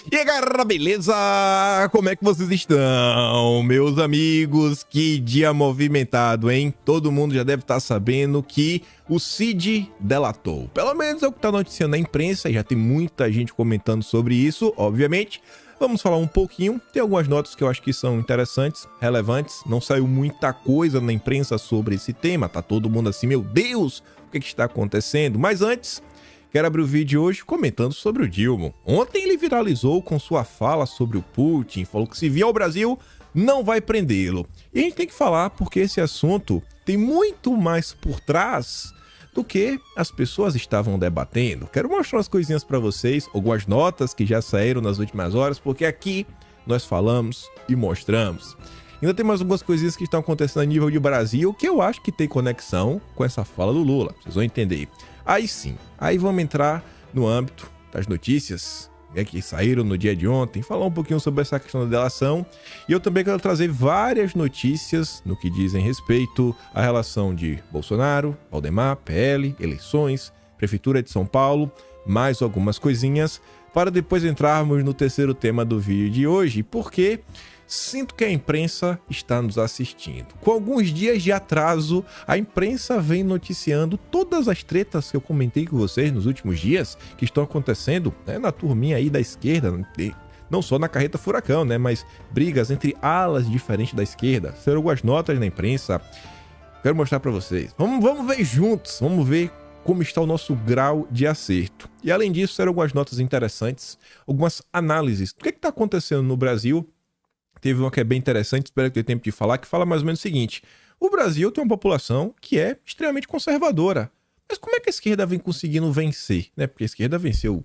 E aí, galera, beleza? Como é que vocês estão, meus amigos? Que dia movimentado, hein? Todo mundo já deve estar sabendo que o Cid delatou. Pelo menos é o que está noticiando na imprensa, e já tem muita gente comentando sobre isso, obviamente. Vamos falar um pouquinho. Tem algumas notas que eu acho que são interessantes, relevantes. Não saiu muita coisa na imprensa sobre esse tema. Tá todo mundo assim, meu Deus, o que está acontecendo? Mas antes, quero abrir o vídeo de hoje comentando sobre o Dilma. Ontem ele viralizou com sua fala sobre o Putin, falou que se vier ao Brasil, não vai prendê-lo. E a gente tem que falar porque esse assunto tem muito mais por trás do que as pessoas estavam debatendo. Quero mostrar umas coisinhas para vocês, algumas notas que já saíram nas últimas horas, porque aqui nós falamos e mostramos. Ainda tem mais algumas coisinhas que estão acontecendo a nível de Brasil, que eu acho que tem conexão com essa fala do Lula, vocês vão entender. Aí sim, aí vamos entrar no âmbito das notícias, né, que saíram no dia de ontem, falar um pouquinho sobre essa questão da delação. E eu também quero trazer várias notícias no que dizem respeito à relação de Bolsonaro, Valdemar, PL, eleições, Prefeitura de São Paulo, mais algumas coisinhas, para depois entrarmos no terceiro tema do vídeo de hoje, porque sinto que a imprensa está nos assistindo. Com alguns dias de atraso, a imprensa vem noticiando todas as tretas que eu comentei com vocês nos últimos dias, que estão acontecendo, né, na turminha aí da esquerda, não só na carreta furacão, né, mas brigas entre alas diferentes da esquerda. Serão algumas notas na imprensa. Quero mostrar para vocês. Vamos ver juntos, vamos ver como está o nosso grau de acerto. E além disso, serão algumas notas interessantes, algumas análises do que está acontecendo no Brasil. Teve uma que é bem interessante, espero que tenha tempo de falar, que fala mais ou menos o seguinte: o Brasil tem uma população que é extremamente conservadora. Mas como é que a esquerda vem conseguindo vencer? Né? Porque a esquerda venceu,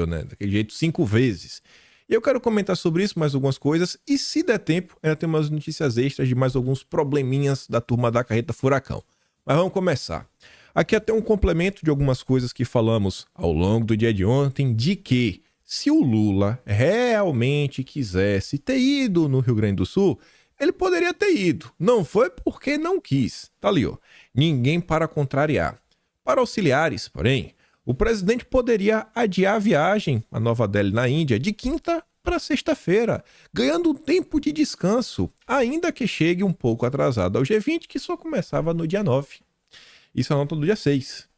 né? Daquele jeito 5 vezes. E eu quero comentar sobre isso, mais algumas coisas, e se der tempo, ainda tem umas notícias extras de mais alguns probleminhas da turma da carreta furacão. Mas vamos começar. Aqui até um complemento de algumas coisas que falamos ao longo do dia de ontem, de que se o Lula realmente quisesse ter ido no Rio Grande do Sul, ele poderia ter ido. Não foi porque não quis. Tá ali, ó. Ninguém para contrariar. Para auxiliares, porém, o presidente poderia adiar a viagem a Nova Delhi, na Índia, de quinta para sexta-feira, ganhando um tempo de descanso, ainda que chegue um pouco atrasado ao G20, que só começava no dia 9. Isso é a nota do dia 6.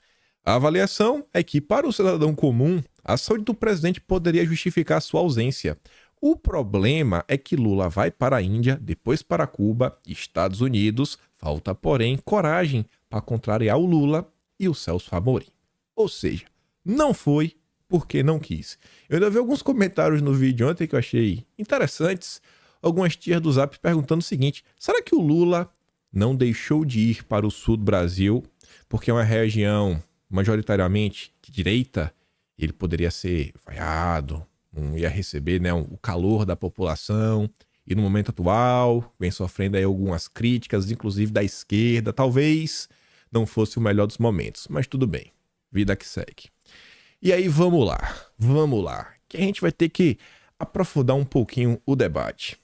A avaliação é que, para o cidadão comum, a saúde do presidente poderia justificar sua ausência. O problema é que Lula vai para a Índia, depois para Cuba e Estados Unidos. Falta, porém, coragem para contrariar o Lula e o Celso Amorim. Ou seja, não foi porque não quis. Eu ainda vi alguns comentários no vídeo ontem que eu achei interessantes. Algumas tias do Zap perguntando o seguinte: será que o Lula não deixou de ir para o sul do Brasil porque é uma região majoritariamente de direita? Ele poderia ser vaiado, não ia receber, né, o calor da população, e no momento atual vem sofrendo aí algumas críticas, inclusive da esquerda. Talvez não fosse o melhor dos momentos, mas tudo bem, vida que segue. E aí vamos lá, que a gente vai ter que aprofundar um pouquinho o debate.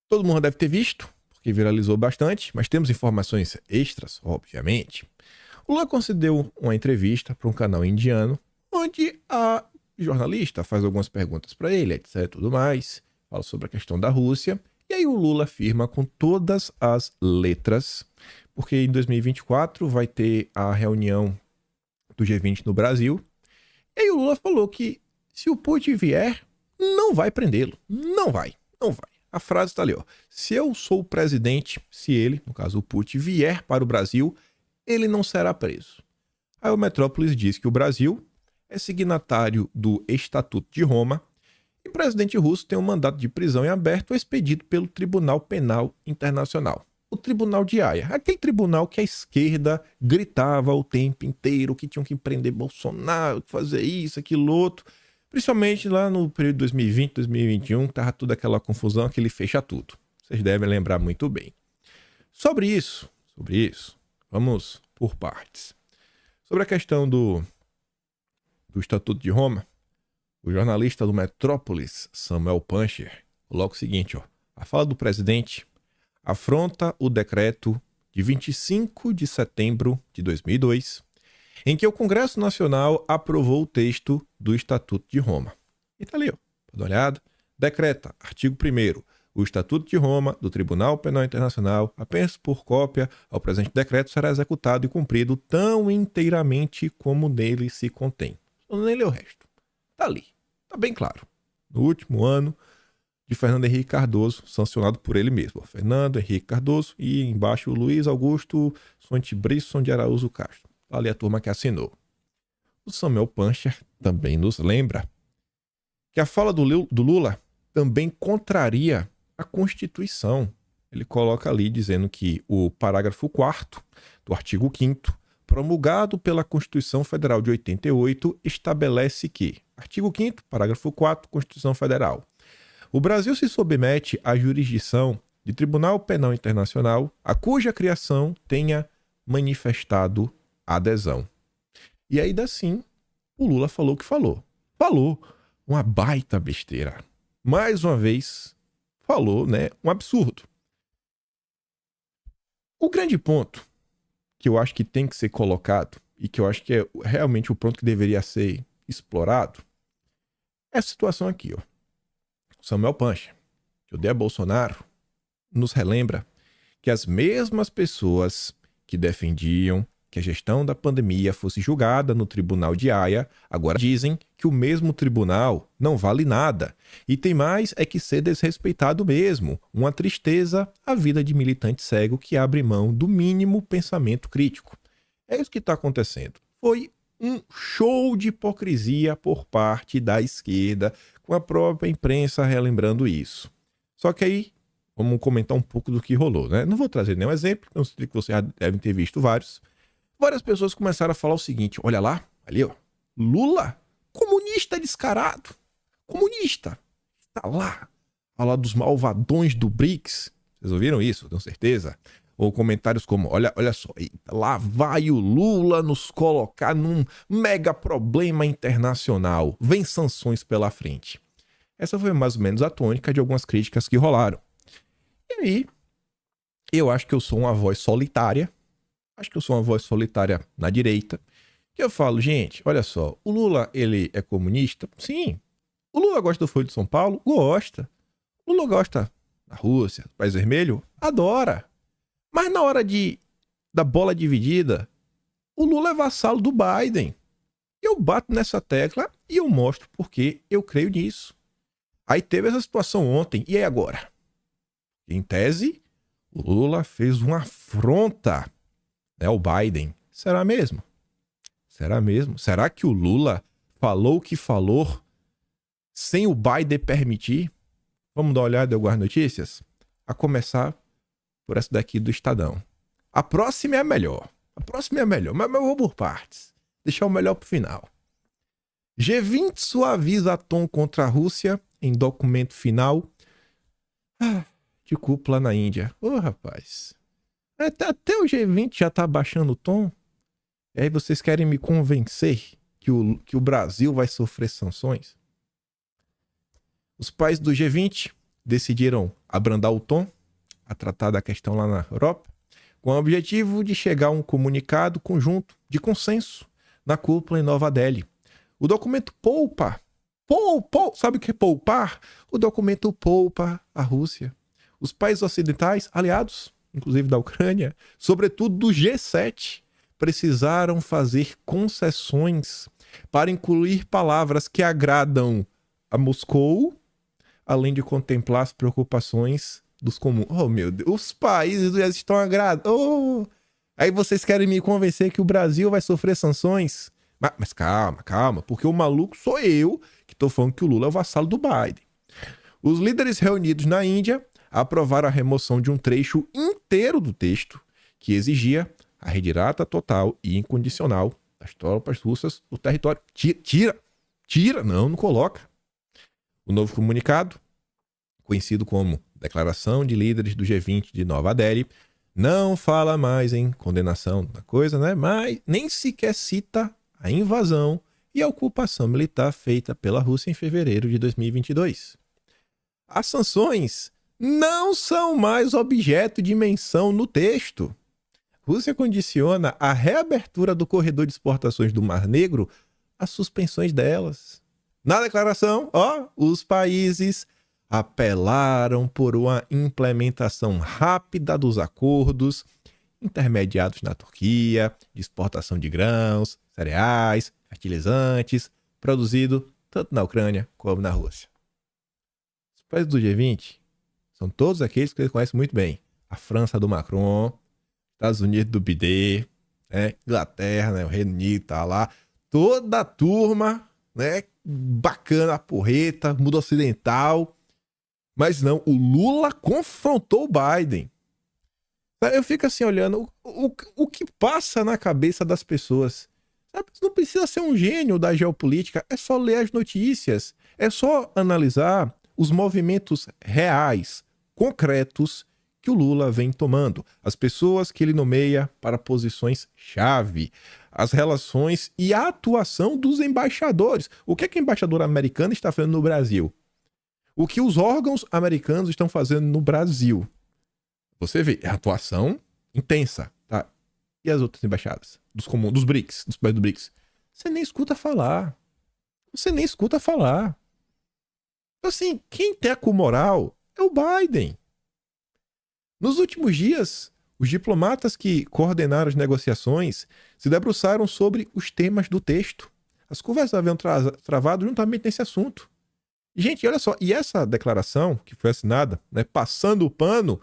Todo mundo deve ter visto, porque viralizou bastante, mas temos informações extras, obviamente. O Lula concedeu uma entrevista para um canal indiano, onde a jornalista faz algumas perguntas para ele, etc, tudo mais, fala sobre a questão da Rússia, e aí o Lula afirma com todas as letras, porque em 2024 vai ter a reunião do G20 no Brasil, e aí o Lula falou que se o Putin vier, não vai prendê-lo, não vai. A frase está ali, ó: se eu sou o presidente, se ele, no caso o Putin, vier para o Brasil, ele não será preso. Aí o Metrópolis diz que o Brasil é signatário do Estatuto de Roma e o presidente russo tem um mandato de prisão em aberto expedido pelo Tribunal Penal Internacional. O Tribunal de Haia, aquele tribunal que a esquerda gritava o tempo inteiro que tinham que prender Bolsonaro, fazer isso, aquilo, outro. Principalmente lá no período 2020, 2021, tava toda aquela confusão, aquele fecha tudo. Vocês devem lembrar muito bem. Sobre isso, vamos por partes. Sobre a questão do Estatuto de Roma, o jornalista do Metrópolis, Samuel Puncher, coloca o seguinte, ó: a fala do presidente afronta o decreto de 25 de setembro de 2002, em que o Congresso Nacional aprovou o texto do Estatuto de Roma. E tá ali, ó. Dá uma olhada. Decreta, artigo 1º, o Estatuto de Roma do Tribunal Penal Internacional, apenas por cópia ao presente decreto, será executado e cumprido tão inteiramente como nele se contém. Eu nem lê o resto. Tá ali. Tá bem claro. No último ano de Fernando Henrique Cardoso, sancionado por ele mesmo. Fernando Henrique Cardoso e embaixo Luiz Augusto Sonte Brisson de Araújo Castro. Tá ali a turma que assinou. O Samuel Puncher também nos lembra que a fala do Lula também contraria a Constituição. Ele coloca ali dizendo que o parágrafo 4º do artigo 5º, promulgado pela Constituição Federal de 88, estabelece que, artigo 5º, parágrafo 4º, Constituição Federal, o Brasil se submete à jurisdição de Tribunal Penal Internacional, a cuja criação tenha manifestado adesão. E ainda assim, o Lula falou o que falou. Falou uma baita besteira. Mais uma vez, falou, né, um absurdo. O grande ponto que eu acho que tem que ser colocado e que eu acho que é realmente o ponto que deveria ser explorado é a situação aqui, ó. Samuel Puncher, que odeia Bolsonaro, nos relembra que as mesmas pessoas que defendiam que a gestão da pandemia fosse julgada no Tribunal de Haia, agora dizem que o mesmo tribunal não vale nada e tem mais é que ser desrespeitado mesmo. Uma tristeza a vida de militante cego que abre mão do mínimo pensamento crítico. É isso que está acontecendo. Foi um show de hipocrisia por parte da esquerda, com a própria imprensa relembrando isso. Só que aí, vamos comentar um pouco do que rolou, né? Não vou trazer nenhum exemplo, não sei que vocês já devem ter visto vários. Várias pessoas começaram a falar o seguinte, olha lá, ali ó, Lula, comunista descarado, comunista, está lá, falar dos malvadões do BRICS, vocês ouviram isso, tenho certeza? Ou comentários como, olha só, lá vai o Lula nos colocar num mega problema internacional, vem sanções pela frente. Essa foi mais ou menos a tônica de algumas críticas que rolaram. E aí, eu acho que eu sou uma voz solitária, na direita, que eu falo, gente, olha só, o Lula, ele é comunista? Sim. O Lula gosta do Folha de São Paulo? Gosta. O Lula gosta da Rússia, do País Vermelho? Adora. Mas na hora da bola dividida, o Lula é vassalo do Biden. Eu bato nessa tecla e eu mostro porque eu creio nisso. Aí teve essa situação ontem, e aí agora? Em tese, o Lula fez uma afronta, né, ao Biden. Será mesmo? Será mesmo? Será que o Lula falou o que falou sem o Biden permitir? Vamos dar uma olhada em algumas notícias? A começar por essa daqui do Estadão. A próxima é a melhor. Mas eu vou por partes. Deixar o melhor pro final. G20 suaviza tom contra a Rússia em documento final de cúpula na Índia. Ô, rapaz. Até o G20 já tá baixando o tom. E aí vocês querem me convencer que o Brasil vai sofrer sanções? Os países do G20 decidiram abrandar o tom a tratar da questão lá na Europa, com o objetivo de chegar a um comunicado conjunto de consenso na cúpula em Nova Delhi. O documento poupa, sabe o que é poupar? O documento poupa a Rússia. Os países ocidentais, aliados, inclusive da Ucrânia, sobretudo do G7, precisaram fazer concessões para incluir palavras que agradam a Moscou, além de contemplar as preocupações dos comuns. Oh, meu Deus, os países já estão agradando. Oh. Aí vocês querem me convencer que o Brasil vai sofrer sanções? Mas calma, porque o maluco sou eu que estou falando que o Lula é o vassalo do Biden. Os líderes reunidos na Índia aprovaram a remoção de um trecho inteiro do texto que exigia a retirada total e incondicional das tropas russas do território. Tira, não coloca. O novo comunicado, conhecido como Declaração de Líderes do G20 de Nova Delhi, não fala mais em condenação da coisa, né? Mas nem sequer cita a invasão e a ocupação militar feita pela Rússia em fevereiro de 2022. As sanções não são mais objeto de menção no texto. Rússia condiciona a reabertura do corredor de exportações do Mar Negro às suspensões delas. Na declaração, ó, os países apelaram por uma implementação rápida dos acordos intermediados na Turquia, de exportação de grãos, cereais, fertilizantes, produzido tanto na Ucrânia como na Rússia. Os países do G20 são todos aqueles que você conhece muito bem. A França do Macron, Estados Unidos do Biden, né? Inglaterra, né? O Reino Unido tá lá. Toda a turma, né? Bacana, a porreta, mundo ocidental. Mas não, o Lula confrontou o Biden. Eu fico assim olhando o que passa na cabeça das pessoas. Sabe? Não precisa ser um gênio da geopolítica, é só ler as notícias, é só analisar os movimentos reais, concretos que o Lula vem tomando, as pessoas que ele nomeia para posições-chave, as relações e a atuação dos embaixadores. O que é que a embaixadora americana está fazendo no Brasil? O que os órgãos americanos estão fazendo no Brasil? Você vê, é atuação intensa, tá? E as outras embaixadas? Dos comuns, dos BRICS, dos países do BRICS? Você nem escuta falar. Você nem escuta falar. Assim, quem tá com moral é o Biden. Nos últimos dias, os diplomatas que coordenaram as negociações se debruçaram sobre os temas do texto. As conversas haviam travado juntamente nesse assunto. Gente, olha só, e essa declaração que foi assinada, né, passando o pano,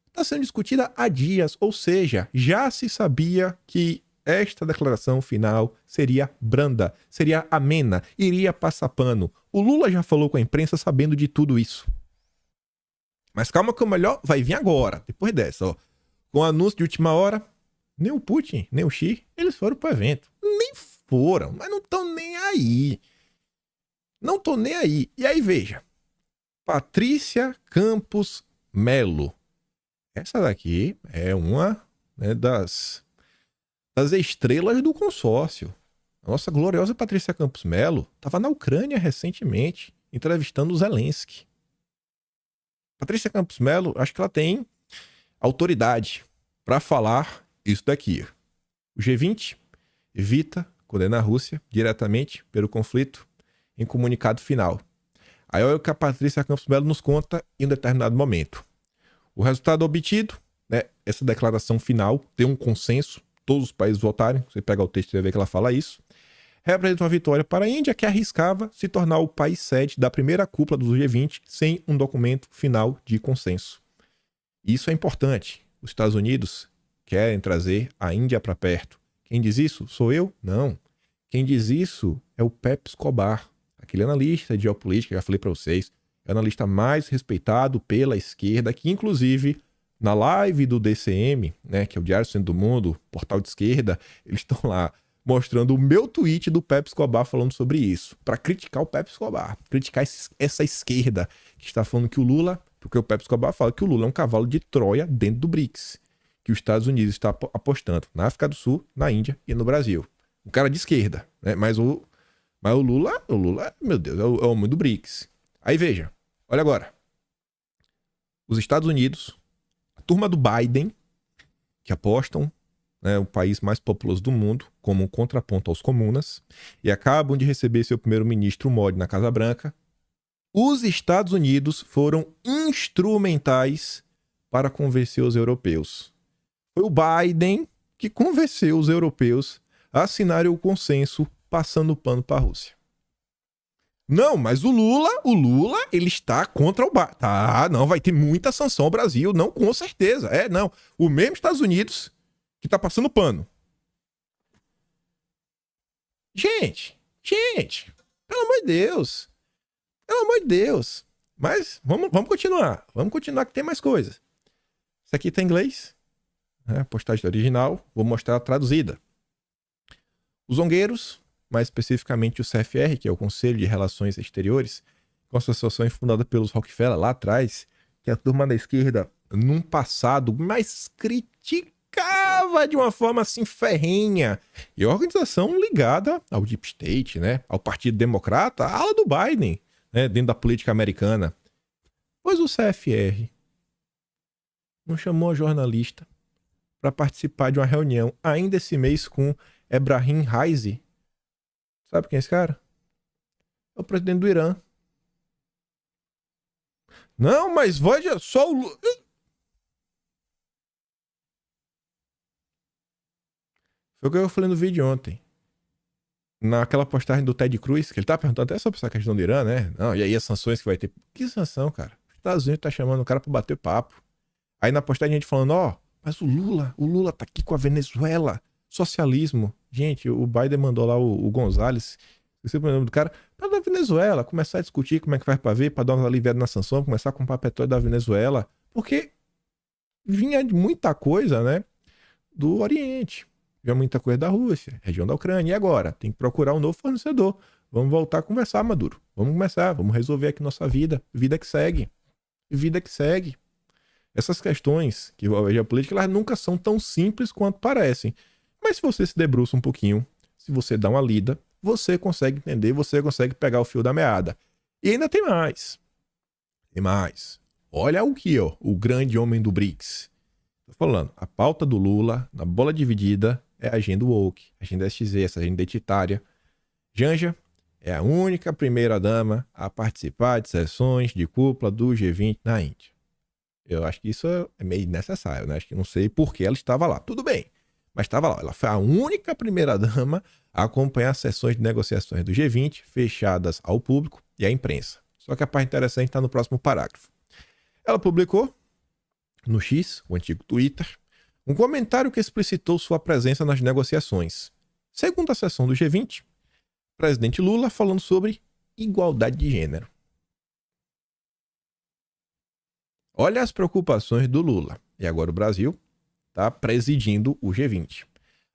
está sendo discutida há dias, ou seja, já se sabia que esta declaração final seria branda, seria amena, iria passar pano. O Lula já falou com a imprensa sabendo de tudo isso. Mas calma que o melhor vai vir agora, depois dessa, ó. Com o anúncio de última hora, nem o Putin, nem o Xi, eles foram pro evento. Nem foram, mas não estão nem aí. Não estão nem aí. E aí, veja. Patrícia Campos Melo. Essa daqui é uma, né, das estrelas do consórcio. A nossa gloriosa Patrícia Campos Melo estava na Ucrânia recentemente, entrevistando o Zelensky. Patrícia Campos Melo, acho que ela tem autoridade para falar isso daqui. O G20 evita condenar a Rússia diretamente pelo conflito em comunicado final. Aí é o que a Patrícia Campos Melo nos conta em um determinado momento. O resultado obtido, né, essa declaração final, tem um consenso, todos os países votarem, você pega o texto e vai ver que ela fala isso, representa uma vitória para a Índia, que arriscava se tornar o país sede da primeira cúpula do G20 sem um documento final de consenso. Isso é importante. Os Estados Unidos querem trazer a Índia para perto. Quem diz isso? Sou eu? Não. Quem diz isso é o Pepe Escobar, aquele analista de geopolítica que eu já falei para vocês, é o analista mais respeitado pela esquerda, que inclusive na live do DCM, né, que é o Diário Centro do Mundo, portal de esquerda, eles estão lá mostrando o meu tweet do Pepe Escobar falando sobre isso, para criticar o Pepe Escobar, criticar essa esquerda que está falando que o Lula, porque o Pepe Escobar fala que o Lula é um cavalo de Troia dentro do BRICS, que os Estados Unidos está apostando na África do Sul, na Índia e no Brasil. Um cara de esquerda, né? Mas o Lula, meu Deus, é o homem do BRICS. Aí veja, olha agora. Os Estados Unidos, a turma do Biden, que apostam, né, o país mais populoso do mundo, como um contraponto aos comunas, e acabam de receber seu primeiro-ministro Modi na Casa Branca, os Estados Unidos foram instrumentais para convencer os europeus. Foi o Biden que convenceu os europeus a assinarem o consenso passando o pano para a Rússia. Não, mas o Lula, ele está contra o Biden. Tá, não, vai ter muita sanção ao Brasil, não, com certeza. Não. O mesmo Estados Unidos que está passando pano. Gente, pelo amor de Deus. Pelo amor de Deus. Mas vamos continuar. Vamos continuar que tem mais coisas. Isso aqui tá em inglês. Né? A postagem original. Vou mostrar a traduzida. Os zongueiros, mais especificamente o CFR, que é o Conselho de Relações Exteriores, uma associação fundada pelos Rockefeller lá atrás, que a turma da esquerda, num passado mais criticava de uma forma assim ferrenha. E a organização ligada ao Deep State, né? Ao Partido Democrata, a ala do Biden, né? Dentro da política americana. Pois o CFR não chamou a jornalista para participar de uma reunião ainda esse mês com Ebrahim Raisi. Sabe quem é esse cara? É o presidente do Irã. Não, mas veja só o Lula. Foi o que eu falei no vídeo ontem. Naquela postagem do Ted Cruz, que ele tá perguntando até sobre essa questão do Irã, né? Não, e aí as sanções que vai ter. Que sanção, cara? Os Estados Unidos tá chamando o cara pra bater papo. Aí na postagem a gente falando, ó, mas o Lula tá aqui com a Venezuela. Socialismo. Gente, o Biden mandou lá o Gonzalez, esqueci o nome do cara, pra da Venezuela, começar a discutir como é que faz pra ver, pra dar uma aliviada na sanção, começar a comprar petróleo da Venezuela. Porque vinha muita coisa, né, do Oriente. Vinha muita coisa da Rússia, região da Ucrânia. E agora? Tem que procurar um novo fornecedor. Vamos voltar a conversar, Maduro. Vamos começar, vamos resolver aqui nossa vida. Vida que segue. Vida que segue. Essas questões que envolvem a geopolítica, elas nunca são tão simples quanto parecem. Mas se você se debruça um pouquinho, se você dá uma lida, você consegue entender, você consegue pegar o fio da meada. E ainda tem mais. Tem mais. Olha o que, ó, o grande homem do BRICS. Tô falando, a pauta do Lula, na bola dividida, é a agenda woke, a agenda STZ, essa agenda identitária. Janja é a única primeira-dama a participar de sessões de cúpula do G20 na Índia. Eu acho que isso é meio necessário, né? Acho que não sei por que ela estava lá. Tudo bem, mas estava lá. Ela foi a única primeira-dama a acompanhar sessões de negociações do G20 fechadas ao público e à imprensa. Só que a parte interessante está no próximo parágrafo. Ela publicou no X, o antigo Twitter, um comentário que explicitou sua presença nas negociações. Segundo a sessão do G20, o presidente Lula falando sobre igualdade de gênero. Olha as preocupações do Lula. E agora o Brasil está presidindo o G20.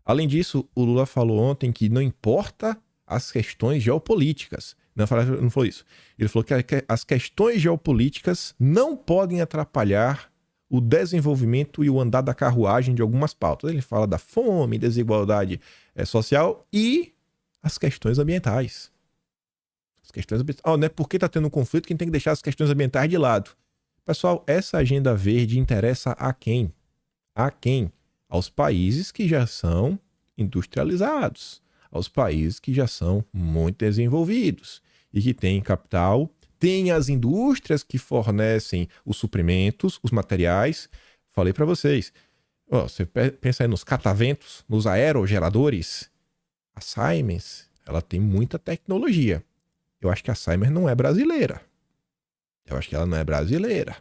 Além disso, o Lula falou ontem que não importa as questões geopolíticas. Não falou isso. Ele falou que as questões geopolíticas não podem atrapalhar o desenvolvimento e o andar da carruagem de algumas pautas. Ele fala da fome, desigualdade social e as questões ambientais. As questões ambientais. Não é porque está tendo um conflito que a gente tem que deixar as questões ambientais de lado. Pessoal, essa agenda verde interessa a quem? A quem? Aos países que já são industrializados, aos países que já são muito desenvolvidos e que têm capital, têm as indústrias que fornecem os suprimentos, os materiais. Falei para vocês, você pensa aí nos cataventos, nos aerogeradores, a Siemens, ela tem muita tecnologia. Eu acho que a Siemens não é brasileira. Eu acho que ela não é brasileira.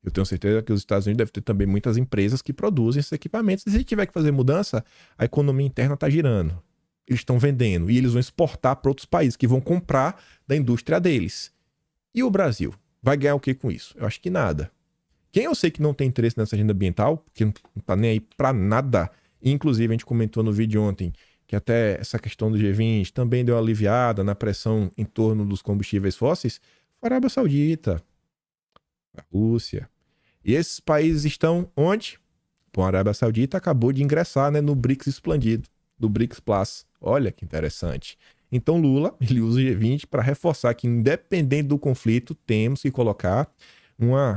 Eu tenho certeza que os Estados Unidos devem ter também muitas empresas que produzem esses equipamentos. E se tiver que fazer mudança, a economia interna está girando. Eles estão vendendo e eles vão exportar para outros países que vão comprar da indústria deles. E o Brasil? Vai ganhar o que com isso? Eu acho que nada. Quem eu sei que não tem interesse nessa agenda ambiental, porque não está nem aí para nada, inclusive a gente comentou no vídeo ontem que até essa questão do G20 também deu uma aliviada na pressão em torno dos combustíveis fósseis, foi a Arábia Saudita, a Rússia. E esses países estão onde? Bom, a Arábia Saudita acabou de ingressar, né, no BRICS expandido, do BRICS Plus. Olha que interessante. Então Lula, ele usa o G20 para reforçar que, independente do conflito, temos que colocar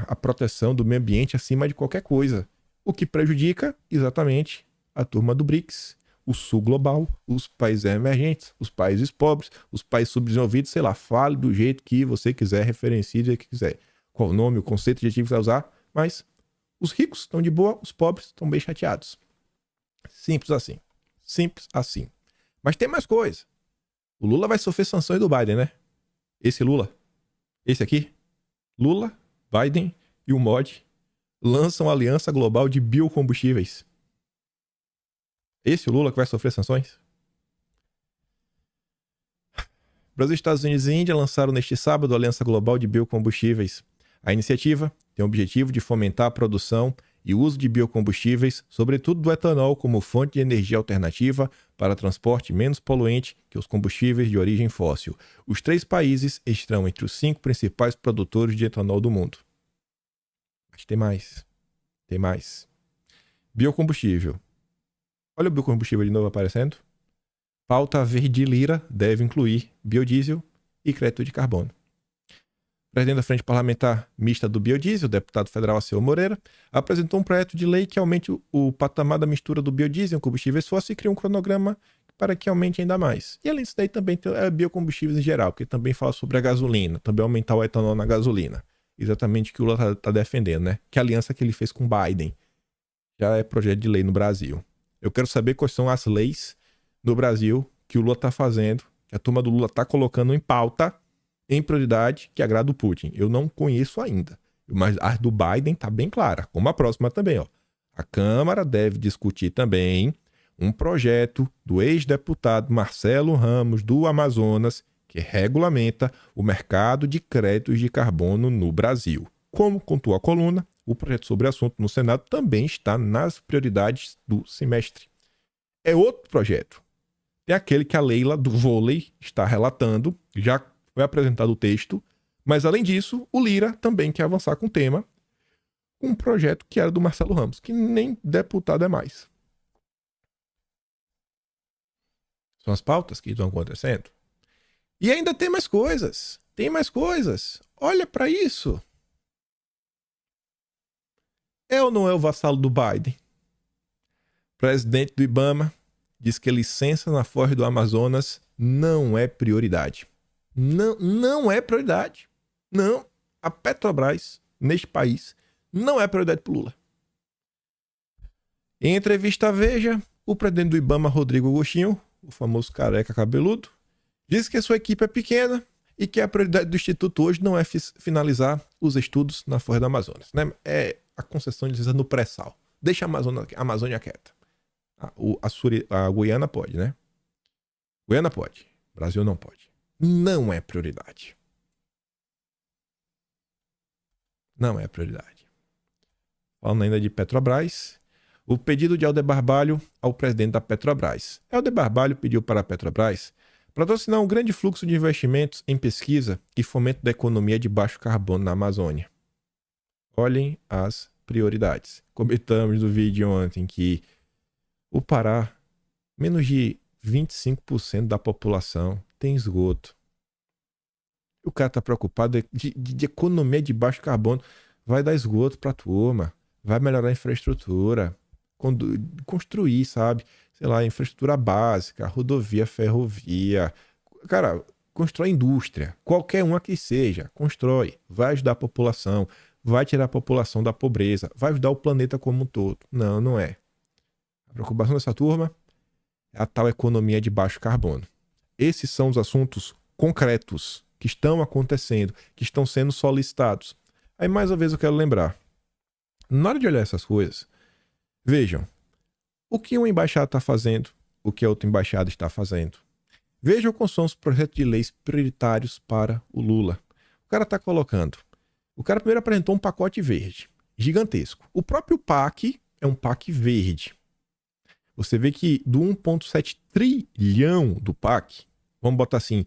a proteção do meio ambiente acima de qualquer coisa. O que prejudica exatamente a turma do BRICS, o sul global, os países emergentes, os países pobres, os países subdesenvolvidos, sei lá, fale do jeito que você quiser, referencie do jeito que quiser. Qual o nome, o conceito, o adjetivo que você vai usar, mas os ricos estão de boa, os pobres estão bem chateados. Simples assim. Simples assim. Mas tem mais coisa. O Lula vai sofrer sanções do Biden, né? Esse Lula. Esse aqui. Lula, Biden e o Modi lançam a Aliança Global de Biocombustíveis. Esse o Lula que vai sofrer sanções? Brasil, Estados Unidos e Índia lançaram neste sábado a Aliança Global de Biocombustíveis. A iniciativa tem o objetivo de fomentar a produção e uso de biocombustíveis, sobretudo do etanol, como fonte de energia alternativa para transporte menos poluente que os combustíveis de origem fóssil. Os 3 países estão entre os 5 principais produtores de etanol do mundo. Mas tem mais. Tem mais. Biocombustível. Olha o biocombustível de novo aparecendo. Pauta verde lira deve incluir biodiesel e crédito de carbono. O presidente da Frente Parlamentar Mista do Biodiesel, o deputado federal ACEU Moreira, apresentou um projeto de lei que aumente o patamar da mistura do biodiesel em combustíveis fósseis e cria um cronograma para que aumente ainda mais. E além disso daí também tem biocombustíveis em geral, porque também fala sobre a gasolina, também aumentar o etanol na gasolina. Exatamente o que o Lula tá defendendo, né? Que a aliança que ele fez com Biden já é projeto de lei no Brasil. Eu quero saber quais são as leis no Brasil que o Lula tá fazendo, que a turma do Lula tá colocando em pauta, em prioridade, que agrada o Putin. Eu não conheço ainda. Mas a do Biden tá bem clara, como a próxima também, ó. A Câmara deve discutir também um projeto do ex-deputado Marcelo Ramos, do Amazonas, que regulamenta o mercado de créditos de carbono no Brasil. Como contou a coluna, o projeto sobre o assunto no Senado também está nas prioridades do semestre. É outro projeto. Tem aquele que a Leila do vôlei está relatando, já foi apresentado o texto, mas além disso, o Lira também quer avançar com o tema, um projeto que era do Marcelo Ramos, que nem deputado é mais. São as pautas que estão acontecendo. E ainda tem mais coisas. Tem mais coisas. Olha para isso. É ou não é o vassalo do Biden? Presidente do IBAMA diz que a licença na Foz do Amazonas não é prioridade. Não é prioridade. Não. A Petrobras, neste país, não é prioridade para Lula. Em entrevista à Veja, o presidente do IBAMA, Rodrigo Agostinho, o famoso careca cabeludo, diz que a sua equipe é pequena e que a prioridade do Instituto hoje não é finalizar os estudos na Foz do Amazonas. Né? É a concessão de licença no pré-sal. Deixa a Amazônia quieta. A Guiana pode, né? Guiana pode. Brasil não pode. Não é prioridade. Não é prioridade. Falando ainda de Petrobras, o pedido de Helder Barbalho ao presidente da Petrobras. Helder Barbalho pediu para a Petrobras patrocinar um grande fluxo de investimentos em pesquisa e fomento da economia de baixo carbono na Amazônia. Olhem as prioridades. Comentamos no vídeo ontem que o Pará, menos de 25% da população tem esgoto. O cara tá preocupado de economia de baixo carbono. Vai dar esgoto pra turma. Vai melhorar a infraestrutura. Construir, sabe? Sei lá, infraestrutura básica, rodovia, ferrovia. Cara, constrói indústria. Qualquer uma que seja, constrói. Vai ajudar a população. Vai tirar a população da pobreza. Vai ajudar o planeta como um todo. Não, não é. A preocupação dessa turma é a tal economia de baixo carbono. Esses são os assuntos concretos que estão acontecendo, que estão sendo solicitados. Aí, mais uma vez, eu quero lembrar. Na hora de olhar essas coisas, vejam o que uma embaixada está fazendo, o que a outra embaixada está fazendo. Vejam quais são os projetos de leis prioritários para o Lula. O cara está colocando. O cara primeiro apresentou um pacote verde, gigantesco. O próprio PAC é um PAC verde. Você vê que do 1,7 trilhão do PAC, vamos botar assim,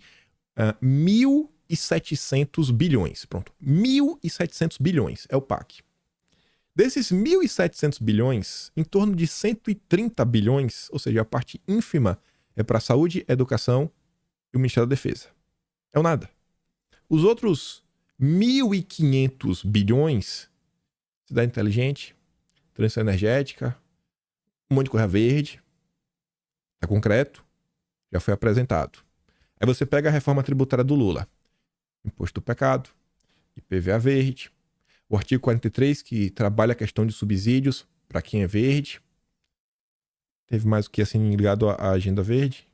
1.700 bilhões. Pronto, 1.700 bilhões é o PAC. Desses 1.700 bilhões, em torno de 130 bilhões, ou seja, a parte ínfima, é para saúde, educação e o Ministério da Defesa. É o nada. Os outros 1.500 bilhões, cidade inteligente, transição energética, um monte de coisa verde, é concreto, já foi apresentado. Aí você pega a reforma tributária do Lula, imposto do pecado, IPVA verde, o artigo 43 que trabalha a questão de subsídios para quem é verde. Teve mais o que assim ligado à agenda verde.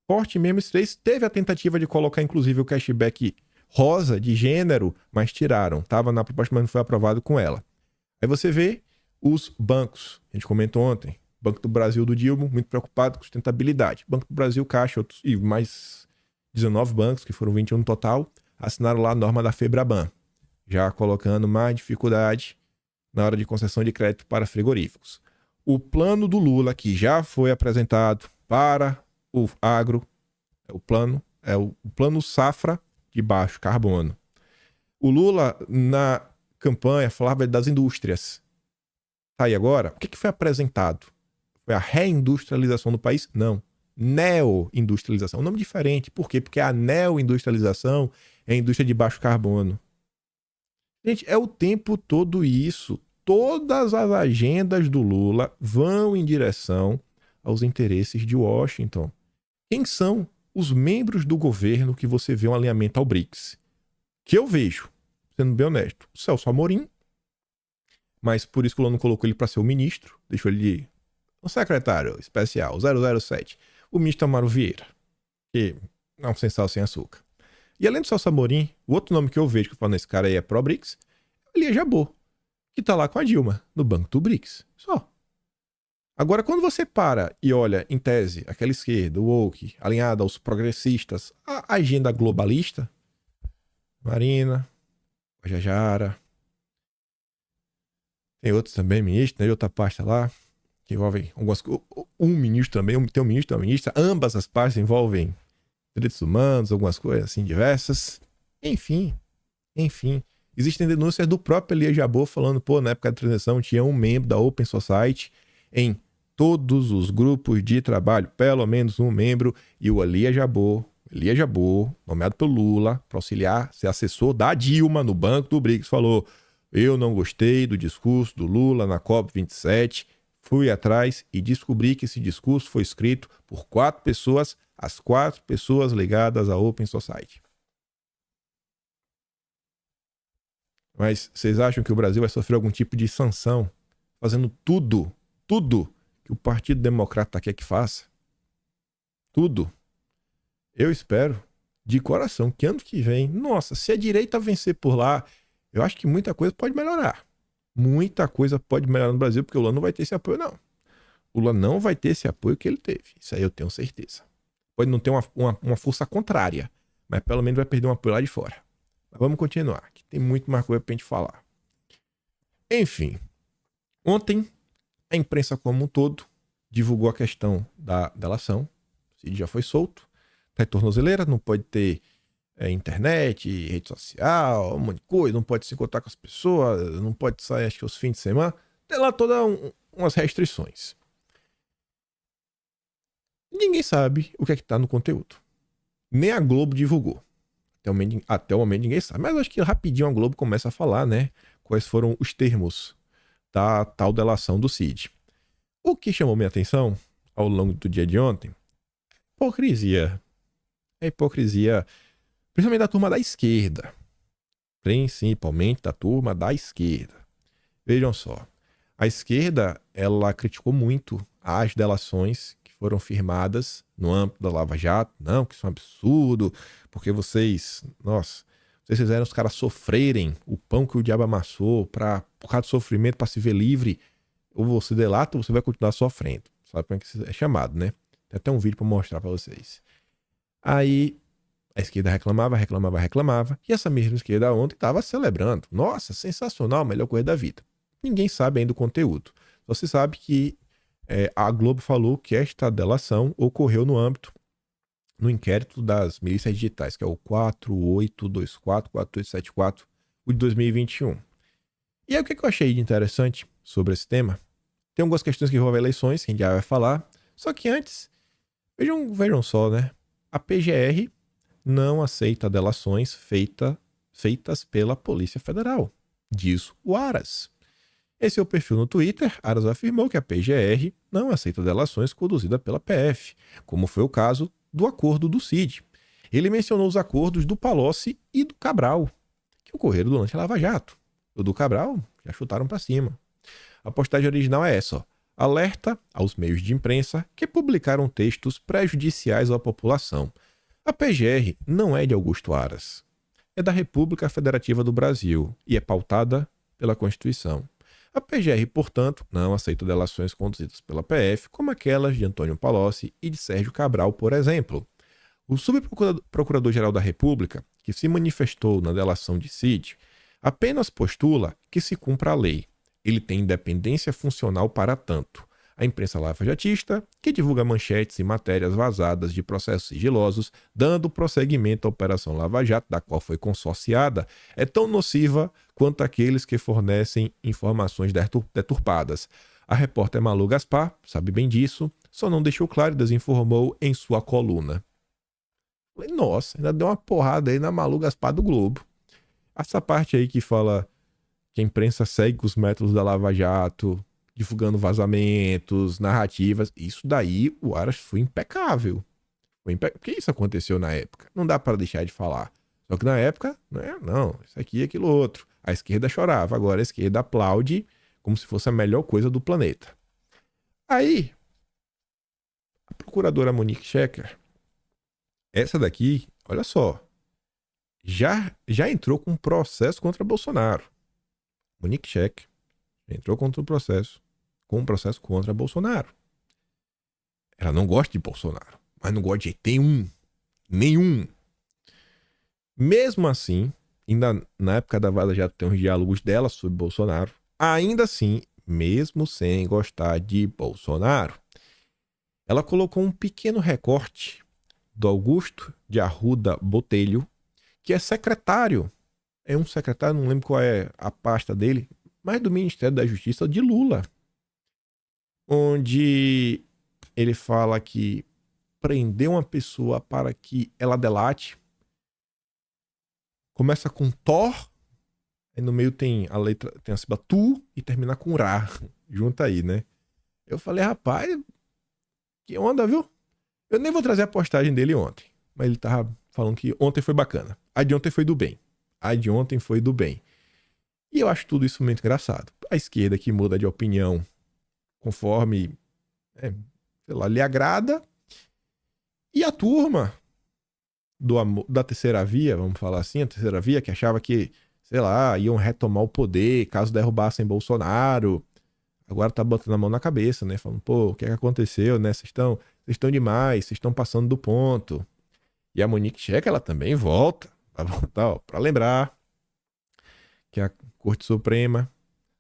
Forte mesmo esse 3. Teve a tentativa de colocar inclusive o cashback rosa de gênero, mas tiraram. Estava na proposta, mas não foi aprovado com ela. Aí você vê os bancos. A gente comentou ontem. Banco do Brasil do Dilma, muito preocupado com sustentabilidade. Banco do Brasil, Caixa, outros, e mais 19 bancos, que foram 21 no total, assinaram lá a norma da FEBRABAN, já colocando mais dificuldade na hora de concessão de crédito para frigoríficos. O plano do Lula, que já foi apresentado para o agro, o plano Safra de baixo carbono. O Lula, na campanha, falava das indústrias. Tá aí agora, o que foi apresentado? Foi a reindustrialização do país? Não. Neoindustrialização. Um nome diferente. Por quê? Porque a neoindustrialização é a indústria de baixo carbono. Gente, é o tempo todo isso. Todas as agendas do Lula vão em direção aos interesses de Washington. Quem são os membros do governo que você vê um alinhamento ao BRICS? Que eu vejo, sendo bem honesto, o Celso Amorim, mas por isso que o Lula não colocou ele para ser o ministro, deixou ele de um secretário especial, 007, o ministro Amaro Vieira, que é um sem sal, sem açúcar. E além do Celso Amorim, o outro nome que eu vejo que eu falo nesse cara aí é pró-BRICS, é Lia Jabor, que tá lá com a Dilma, no banco do BRICS. Só. Agora, quando você para e olha, em tese, aquela esquerda, o woke, alinhada aos progressistas, a agenda globalista, Marina, Guajajara, tem outros também, ministros, tem outra pasta lá, que envolvem algumas coisas. Um ministro também, tem um ministro e uma ministra, ambas as partes envolvem direitos humanos, algumas coisas assim diversas. Enfim. Existem denúncias do próprio Lia Jabor falando, na época da transição tinha um membro da Open Society em todos os grupos de trabalho, pelo menos um membro, e o Lia Jabor, nomeado pelo Lula, para auxiliar, ser assessor da Dilma no banco do BRICS, falou: eu não gostei do discurso do Lula na COP27, fui atrás e descobri que esse discurso foi escrito por 4 pessoas, as 4 pessoas ligadas à Open Society. Mas vocês acham que o Brasil vai sofrer algum tipo de sanção fazendo tudo que o Partido Democrata quer que faça? Tudo. Eu espero, de coração, que ano que vem, nossa, se a direita vencer por lá, eu acho que muita coisa pode melhorar. Muita coisa pode melhorar no Brasil, porque o Lula não vai ter esse apoio, não. O Lula não vai ter esse apoio que ele teve. Isso aí eu tenho certeza. Pode não ter uma força contrária, mas pelo menos vai perder um apoio lá de fora. Mas vamos continuar, que tem muito mais coisa pra gente falar. Enfim, ontem a imprensa como um todo divulgou a questão da delação. O Cid já foi solto, tá em tornozeleira, não pode ter internet, rede social, um monte de coisa, não pode se encontrar com as pessoas, não pode sair, acho que os fins de semana. Tem lá todas umas restrições. Ninguém sabe o que é que tá no conteúdo. Nem a Globo divulgou. Até o momento ninguém sabe. Mas acho que rapidinho a Globo começa a falar, né? Quais foram os termos da tal delação do Cid. O que chamou minha atenção ao longo do dia de ontem? Hipocrisia. É hipocrisia, principalmente da turma da esquerda. Principalmente da turma da esquerda. Vejam só. A esquerda, ela criticou muito as delações que foram firmadas no âmbito da Lava Jato. Não, que isso é um absurdo, porque vocês fizeram os caras sofrerem o pão que o diabo amassou por causa do sofrimento para se ver livre. Ou você delata ou você vai continuar sofrendo. Sabe como é que isso é chamado, né? Tem até um vídeo para mostrar para vocês. Aí a esquerda reclamava. E essa mesma esquerda ontem estava celebrando. Nossa, sensacional, melhor coisa da vida. Ninguém sabe ainda o conteúdo. Só se sabe que a Globo falou que esta delação ocorreu no inquérito das milícias digitais, que é o 4824, 4874, o de 2021. E aí o que eu achei de interessante sobre esse tema? Tem algumas questões que envolvem eleições, que a gente já vai falar. Só que antes, vejam só, né? A PGR não aceita delações feitas pela Polícia Federal. Diz o Aras. Esse é o perfil no Twitter. Aras afirmou que a PGR não aceita delações conduzidas pela PF, como foi o caso do acordo do Cid. Ele mencionou os acordos do Palocci e do Cabral, que ocorreram durante a Lava Jato. O do Cabral já chutaram para cima. A postagem original é essa, ó. Alerta aos meios de imprensa que publicaram textos prejudiciais à população. A PGR não é de Augusto Aras. É da República Federativa do Brasil e é pautada pela Constituição. A PGR, portanto, não aceita delações conduzidas pela PF, como aquelas de Antônio Palocci e de Sérgio Cabral, por exemplo. O subprocurador-geral da República, que se manifestou na delação de Cid, apenas postula que se cumpra a lei. Ele tem independência funcional para tanto. A imprensa lavajatista, que divulga manchetes e matérias vazadas de processos sigilosos, dando prosseguimento à Operação Lava Jato, da qual foi consorciada, é tão nociva quanto aqueles que fornecem informações deturpadas. A repórter Malu Gaspar sabe bem disso, só não deixou claro e desinformou em sua coluna. Nossa, ainda deu uma porrada aí na Malu Gaspar do Globo. Essa parte aí que fala que a imprensa segue os métodos da Lava Jato, divulgando vazamentos, narrativas. Isso daí, o Aras foi impecável. Porque isso aconteceu na época. Não dá para deixar de falar. Só que na época, não, isso aqui e aquilo outro. A esquerda chorava, agora a esquerda aplaude como se fosse a melhor coisa do planeta. Aí, a procuradora Monique Schecker, essa daqui, olha só, já entrou com um processo contra Bolsonaro. Monique Schecker entrou com um processo contra Bolsonaro. Ela não gosta de Bolsonaro, mas não gosta de jeito nenhum. Mesmo assim, ainda na época da Vaza Jato tem uns diálogos dela sobre Bolsonaro. Ainda assim, mesmo sem gostar de Bolsonaro, ela colocou um pequeno recorte do Augusto de Arruda Botelho, que é secretário. É um secretário, não lembro qual é a pasta dele, mas do Ministério da Justiça de Lula. Onde ele fala que prender uma pessoa para que ela delate. Começa com Thor, aí no meio tem a letra, tem a sílaba tu e termina com Ra. Junta aí, né? Eu falei, rapaz, que onda, viu? Eu nem vou trazer a postagem dele ontem, mas ele tava falando que ontem foi bacana. A de ontem foi do bem. E eu acho tudo isso muito engraçado. A esquerda que muda de opinião conforme, sei lá, lhe agrada. E a turma da terceira via, vamos falar assim, a terceira via que achava que, sei lá, iam retomar o poder caso derrubassem Bolsonaro. Agora tá botando a mão na cabeça, né? Falando, pô, o que é que aconteceu, né? Vocês estão demais, vocês estão passando do ponto. E a Monique Schecker, ela também volta para lembrar que a Corte Suprema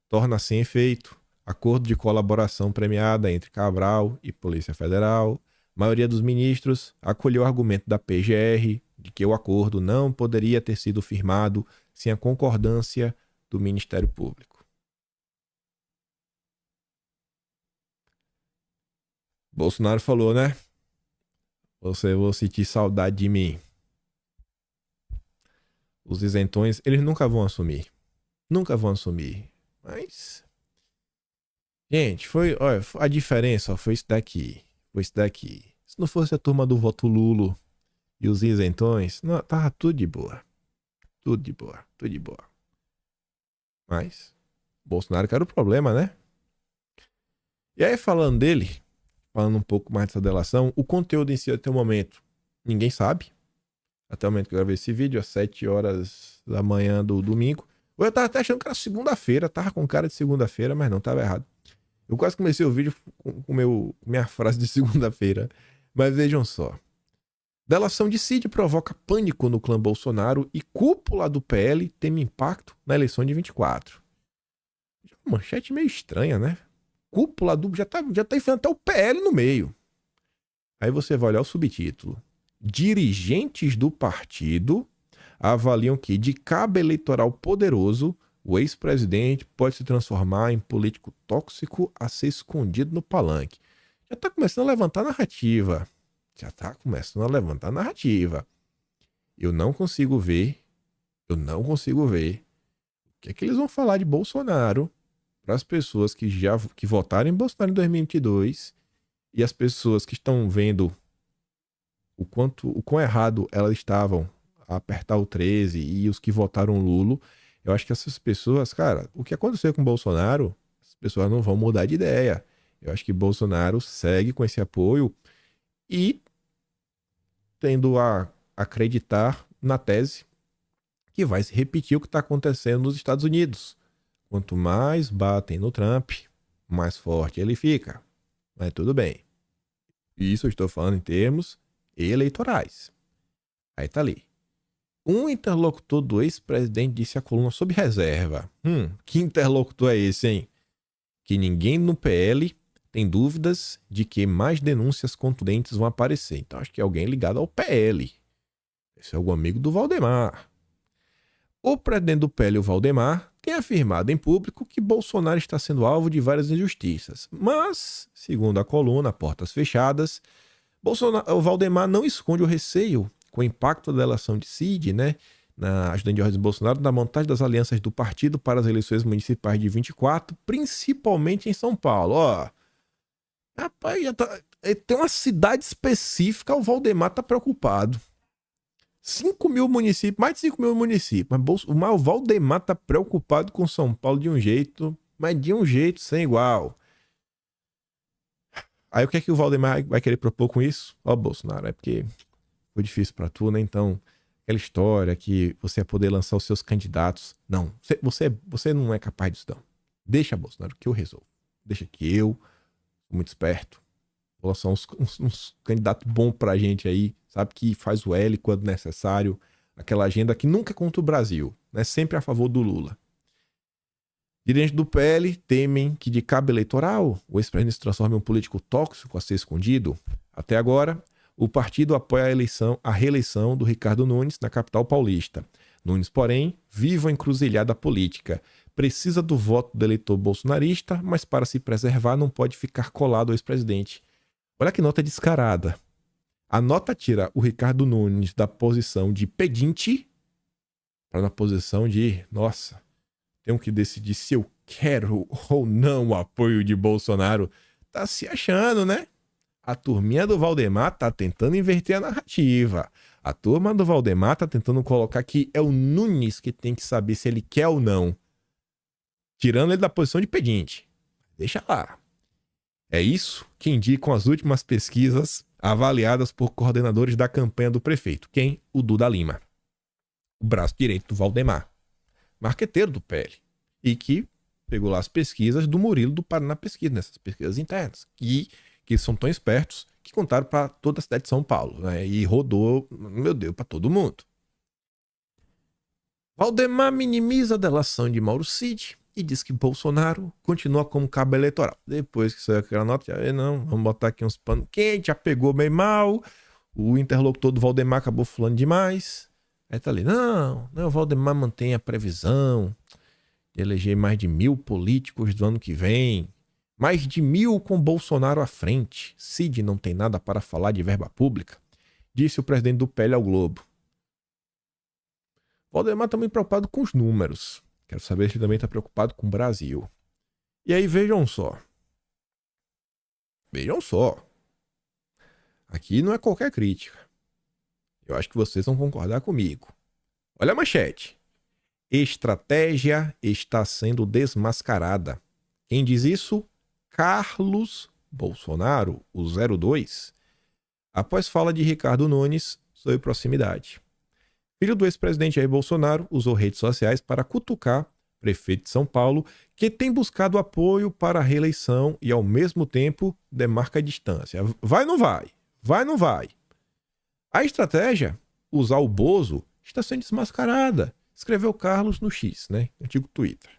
torna sem efeito acordo de colaboração premiada entre Cabral e Polícia Federal. A maioria dos ministros acolheu o argumento da PGR de que o acordo não poderia ter sido firmado sem a concordância do Ministério Público. Bolsonaro falou, né? Você vai sentir saudade de mim. Os isentões, eles nunca vão assumir. Mas, gente, olha, a diferença foi isso daqui. Se não fosse a turma do voto Lulo e os isentões, não, tava tudo de boa. Mas, Bolsonaro que era o problema, né? E aí, falando um pouco mais dessa delação, o conteúdo em si até o momento, ninguém sabe. Até o momento que eu gravei esse vídeo, às 7 horas da manhã do domingo. Eu tava até achando que era segunda-feira, tava com cara de segunda-feira, mas não, tava errado. Eu quase comecei o vídeo com minha frase de segunda-feira. Mas vejam só. Delação de Cid provoca pânico no clã Bolsonaro e cúpula do PL teme impacto na eleição de 24. Manchete meio estranha, né? Cúpula do... Já tá enfiando até o PL no meio. Aí você vai olhar o subtítulo. Dirigentes do partido avaliam que, de cabo eleitoral poderoso, o ex-presidente pode se transformar em político tóxico a ser escondido no palanque. Já tá começando a levantar narrativa. Eu não consigo ver o que é que eles vão falar de Bolsonaro para as pessoas que votaram em Bolsonaro em 2022 e as pessoas que estão vendo o quão errado elas estavam a apertar o 13 e os que votaram Lula. Eu acho que essas pessoas, cara, o que aconteceu com Bolsonaro, as pessoas não vão mudar de ideia. Eu acho que Bolsonaro segue com esse apoio e tendo a acreditar na tese que vai se repetir o que está acontecendo nos Estados Unidos. Quanto mais batem no Trump, mais forte ele fica. Mas tudo bem. Isso eu estou falando em termos eleitorais. Aí tá ali. Um interlocutor do ex-presidente disse à coluna sob reserva. Que interlocutor é esse, hein? Que ninguém no PL tem dúvidas de que mais denúncias contundentes vão aparecer. Então acho que é alguém ligado ao PL. Esse é algum amigo do Valdemar. O presidente do PL, o Valdemar, tem afirmado em público que Bolsonaro está sendo alvo de várias injustiças. Mas, segundo a coluna, portas fechadas, o Valdemar não esconde o receio com o impacto da delação de Cid, né? ajudando Jorge Bolsonaro na montagem das alianças do partido para as eleições municipais de 24, principalmente em São Paulo. Ó, rapaz, tem uma cidade específica, o Valdemar tá preocupado. 5 mil municípios, mais de 5 mil municípios, mas o Valdemar tá preocupado com São Paulo de um jeito, mas de um jeito sem igual. Aí o que é que o Valdemar vai querer propor com isso? Ó, Bolsonaro, é porque foi difícil pra tu, né? Então, aquela história que você ia poder lançar os seus candidatos. Não, você não é capaz disso, não. Deixa, Bolsonaro, que eu resolvo. Deixa que eu, muito esperto, vou lançar uns candidatos bons pra gente aí, sabe? Que faz o L quando necessário. Aquela agenda que nunca é contra o Brasil, né? Sempre a favor do Lula. Dirigentes do PL temem que de cabo eleitoral o ex-presidente se transforme em um político tóxico a ser escondido. Até agora, o partido apoia a reeleição do Ricardo Nunes na capital paulista. Nunes, porém, vive uma encruzilhada política. Precisa do voto do eleitor bolsonarista, mas para se preservar não pode ficar colado ao ex-presidente. Olha que nota descarada. A nota tira o Ricardo Nunes da posição de pedinte para na posição de, nossa, tenho que decidir se eu quero ou não o apoio de Bolsonaro. Tá se achando, né? A turminha do Valdemar tá tentando inverter a narrativa. A turma do Valdemar tá tentando colocar que é o Nunes que tem que saber se ele quer ou não. Tirando ele da posição de pedinte. Deixa lá. É isso que indicam as últimas pesquisas avaliadas por coordenadores da campanha do prefeito. Quem? O Duda Lima. O braço direito do Valdemar. Marqueteiro do PL. E que pegou lá as pesquisas do Murilo do Paraná Pesquisa, nessas pesquisas internas. Que são tão espertos que contaram para toda a cidade de São Paulo, né? E rodou, meu Deus, para todo mundo. Valdemar minimiza a delação de Mauro Cid e diz que Bolsonaro continua como cabo eleitoral. Depois que saiu aquela nota, já não, vamos botar aqui uns panos quentes, já pegou bem mal, o interlocutor do Valdemar acabou falando demais. Aí tá ali, não, o Valdemar mantém a previsão de eleger mais de 1.000 políticos do ano que vem. Mais de 1.000 com Bolsonaro à frente. Cid não tem nada para falar de verba pública, disse o presidente do PL ao Globo. Valdemar também preocupado com os números. Quero saber se ele também está preocupado com o Brasil. E aí vejam só. Vejam só. Aqui não é qualquer crítica. Eu acho que vocês vão concordar comigo. Olha a manchete. Estratégia está sendo desmascarada. Quem diz isso? Carlos Bolsonaro, o 02, após fala de Ricardo Nunes sobre proximidade. Filho do ex-presidente Jair Bolsonaro usou redes sociais para cutucar prefeito de São Paulo, que tem buscado apoio para a reeleição e, ao mesmo tempo, demarca a distância. Vai ou não vai? Vai ou não vai? A estratégia, usar o Bozo, está sendo desmascarada, escreveu Carlos no X, né? Antigo Twitter.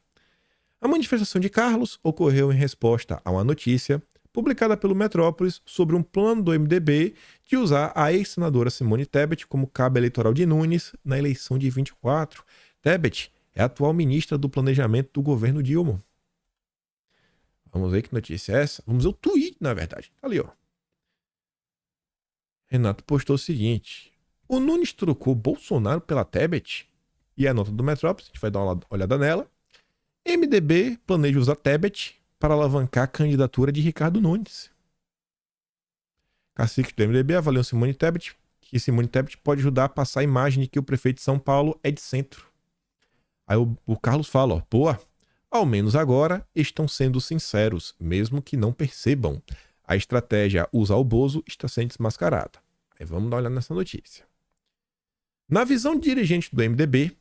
A manifestação de Carlos ocorreu em resposta a uma notícia publicada pelo Metrópolis sobre um plano do MDB de usar a ex-senadora Simone Tebet como cabo eleitoral de Nunes na eleição de 24. Tebet é a atual ministra do Planejamento do governo Dilma. Vamos ver que notícia é essa? Vamos ver o tweet, na verdade. Tá ali, ó. Renato postou o seguinte: o Nunes trocou Bolsonaro pela Tebet? E a nota do Metrópolis, a gente vai dar uma olhada nela. MDB planeja usar Tebet para alavancar a candidatura de Ricardo Nunes. Cacique do MDB avaliam Simone Tebet, que Simone Tebet pode ajudar a passar a imagem de que o prefeito de São Paulo é de centro. Aí o Carlos fala, ó, pô, ao menos agora estão sendo sinceros, mesmo que não percebam. A estratégia usar o Bozo está sendo desmascarada. Aí vamos dar uma olhada nessa notícia. Na visão de dirigente do MDB,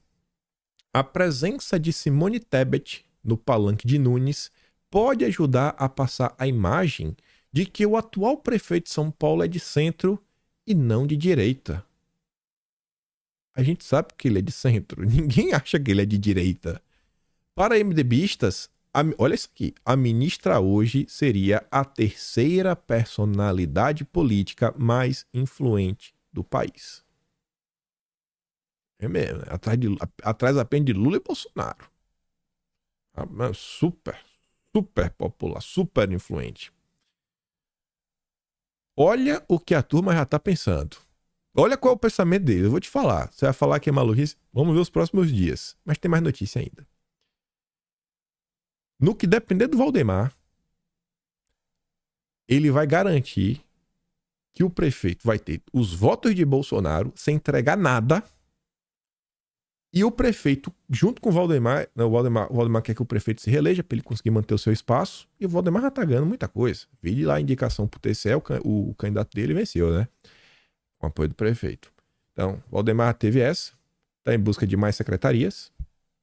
a presença de Simone Tebet no palanque de Nunes pode ajudar a passar a imagem de que o atual prefeito de São Paulo é de centro e não de direita. A gente sabe que ele é de centro, ninguém acha que ele é de direita. Para MDBistas, olha isso aqui, a ministra hoje seria a terceira personalidade política mais influente do país. É mesmo, né? Atrás apenas de Lula e Bolsonaro. Super popular, super influente. Olha o que a turma já está pensando. Olha qual é o pensamento dele. Eu vou te falar. Você vai falar que é maluquice? Vamos ver os próximos dias. Mas tem mais notícia ainda. No que depender do Valdemar, ele vai garantir que o prefeito vai ter os votos de Bolsonaro sem entregar nada. E o prefeito, junto com o Valdemar, não, o Valdemar quer que o prefeito se reeleja para ele conseguir manter o seu espaço. E o Valdemar já tá ganhando muita coisa. Vi lá a indicação pro TCE, o candidato dele venceu, né? Com apoio do prefeito. Então, o Valdemar teve essa. Tá em busca de mais secretarias,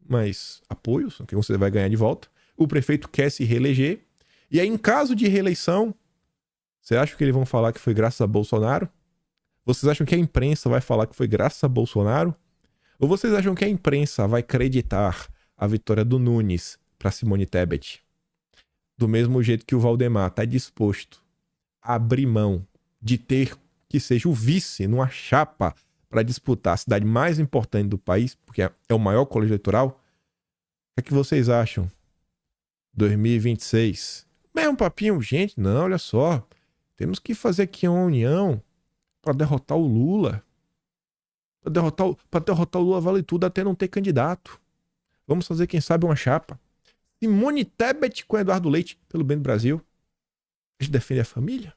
mais apoios, que você vai ganhar de volta. O prefeito quer se reeleger. E aí, em caso de reeleição, você acha que eles vão falar que foi graças a Bolsonaro? Vocês acham que a imprensa vai falar que foi graças a Bolsonaro? Ou vocês acham que a imprensa vai acreditar a vitória do Nunes para Simone Tebet? Do mesmo jeito que o Valdemar está disposto a abrir mão de ter que seja o vice numa chapa para disputar a cidade mais importante do país, porque é o maior colégio eleitoral. O que é que vocês acham? 2026. Mesmo papinho, gente, não, olha só. Temos que fazer aqui uma união para derrotar o Lula. Para derrotar o Lula vale tudo até não ter candidato. Vamos fazer, quem sabe, uma chapa. Simone Tebet com Eduardo Leite, pelo bem do Brasil. A gente defende a família.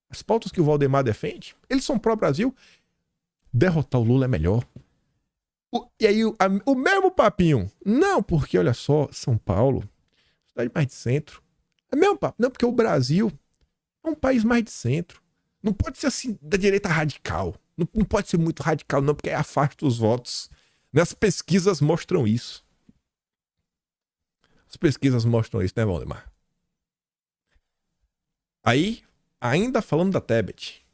As pautas que o Valdemar defende, eles são pró-Brasil. Derrotar o Lula é melhor. E aí o mesmo papinho. Não, porque olha só, São Paulo, cidade mais de centro. É mesmo papo. Não, porque o Brasil é um país mais de centro. Não pode ser assim da direita radical. Não pode ser muito radical, não, porque aí afasta os votos. As pesquisas mostram isso. As pesquisas mostram isso, né, Valdemar? Aí, ainda falando da Tebet.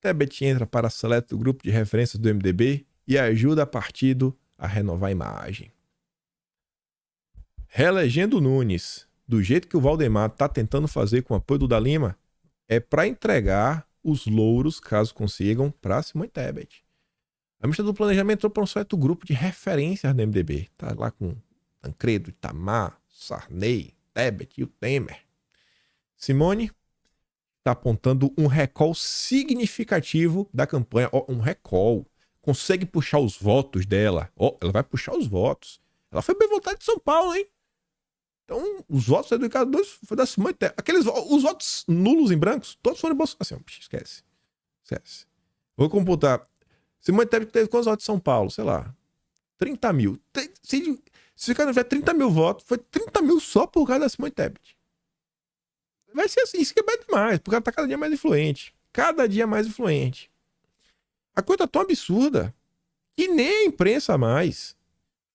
Tebet entra para seleto grupo de referências do MDB e ajuda partido a renovar a imagem. Reelegendo Nunes, do jeito que o Valdemar está tentando fazer com o apoio do Dalima, é para entregar os louros, caso consigam, para Simone Tebet. A ministra do Planejamento entrou para um certo grupo de referências do MDB. Tá lá com Tancredo, Itamar, Sarney, Tebet e o Temer. Simone está apontando um recall significativo da campanha. Um recall. Consegue puxar os votos dela. Ela vai puxar os votos. Ela foi bem votada de São Paulo, hein? Então, os votos do Ricardo Nunes foi da Simone Tebet. Os votos nulos em brancos, todos foram de Bolsonaro. Assim, esquece. Vou computar. Simone Tebet teve quantos votos de São Paulo? Sei lá. 30 mil. Se o cara tiver 30 mil votos, foi 30 mil só por causa da Simone Tebet. Vai ser assim, isso que é demais, porque ela tá cada dia mais influente. Cada dia mais influente. A coisa tá tão absurda que nem a imprensa mais.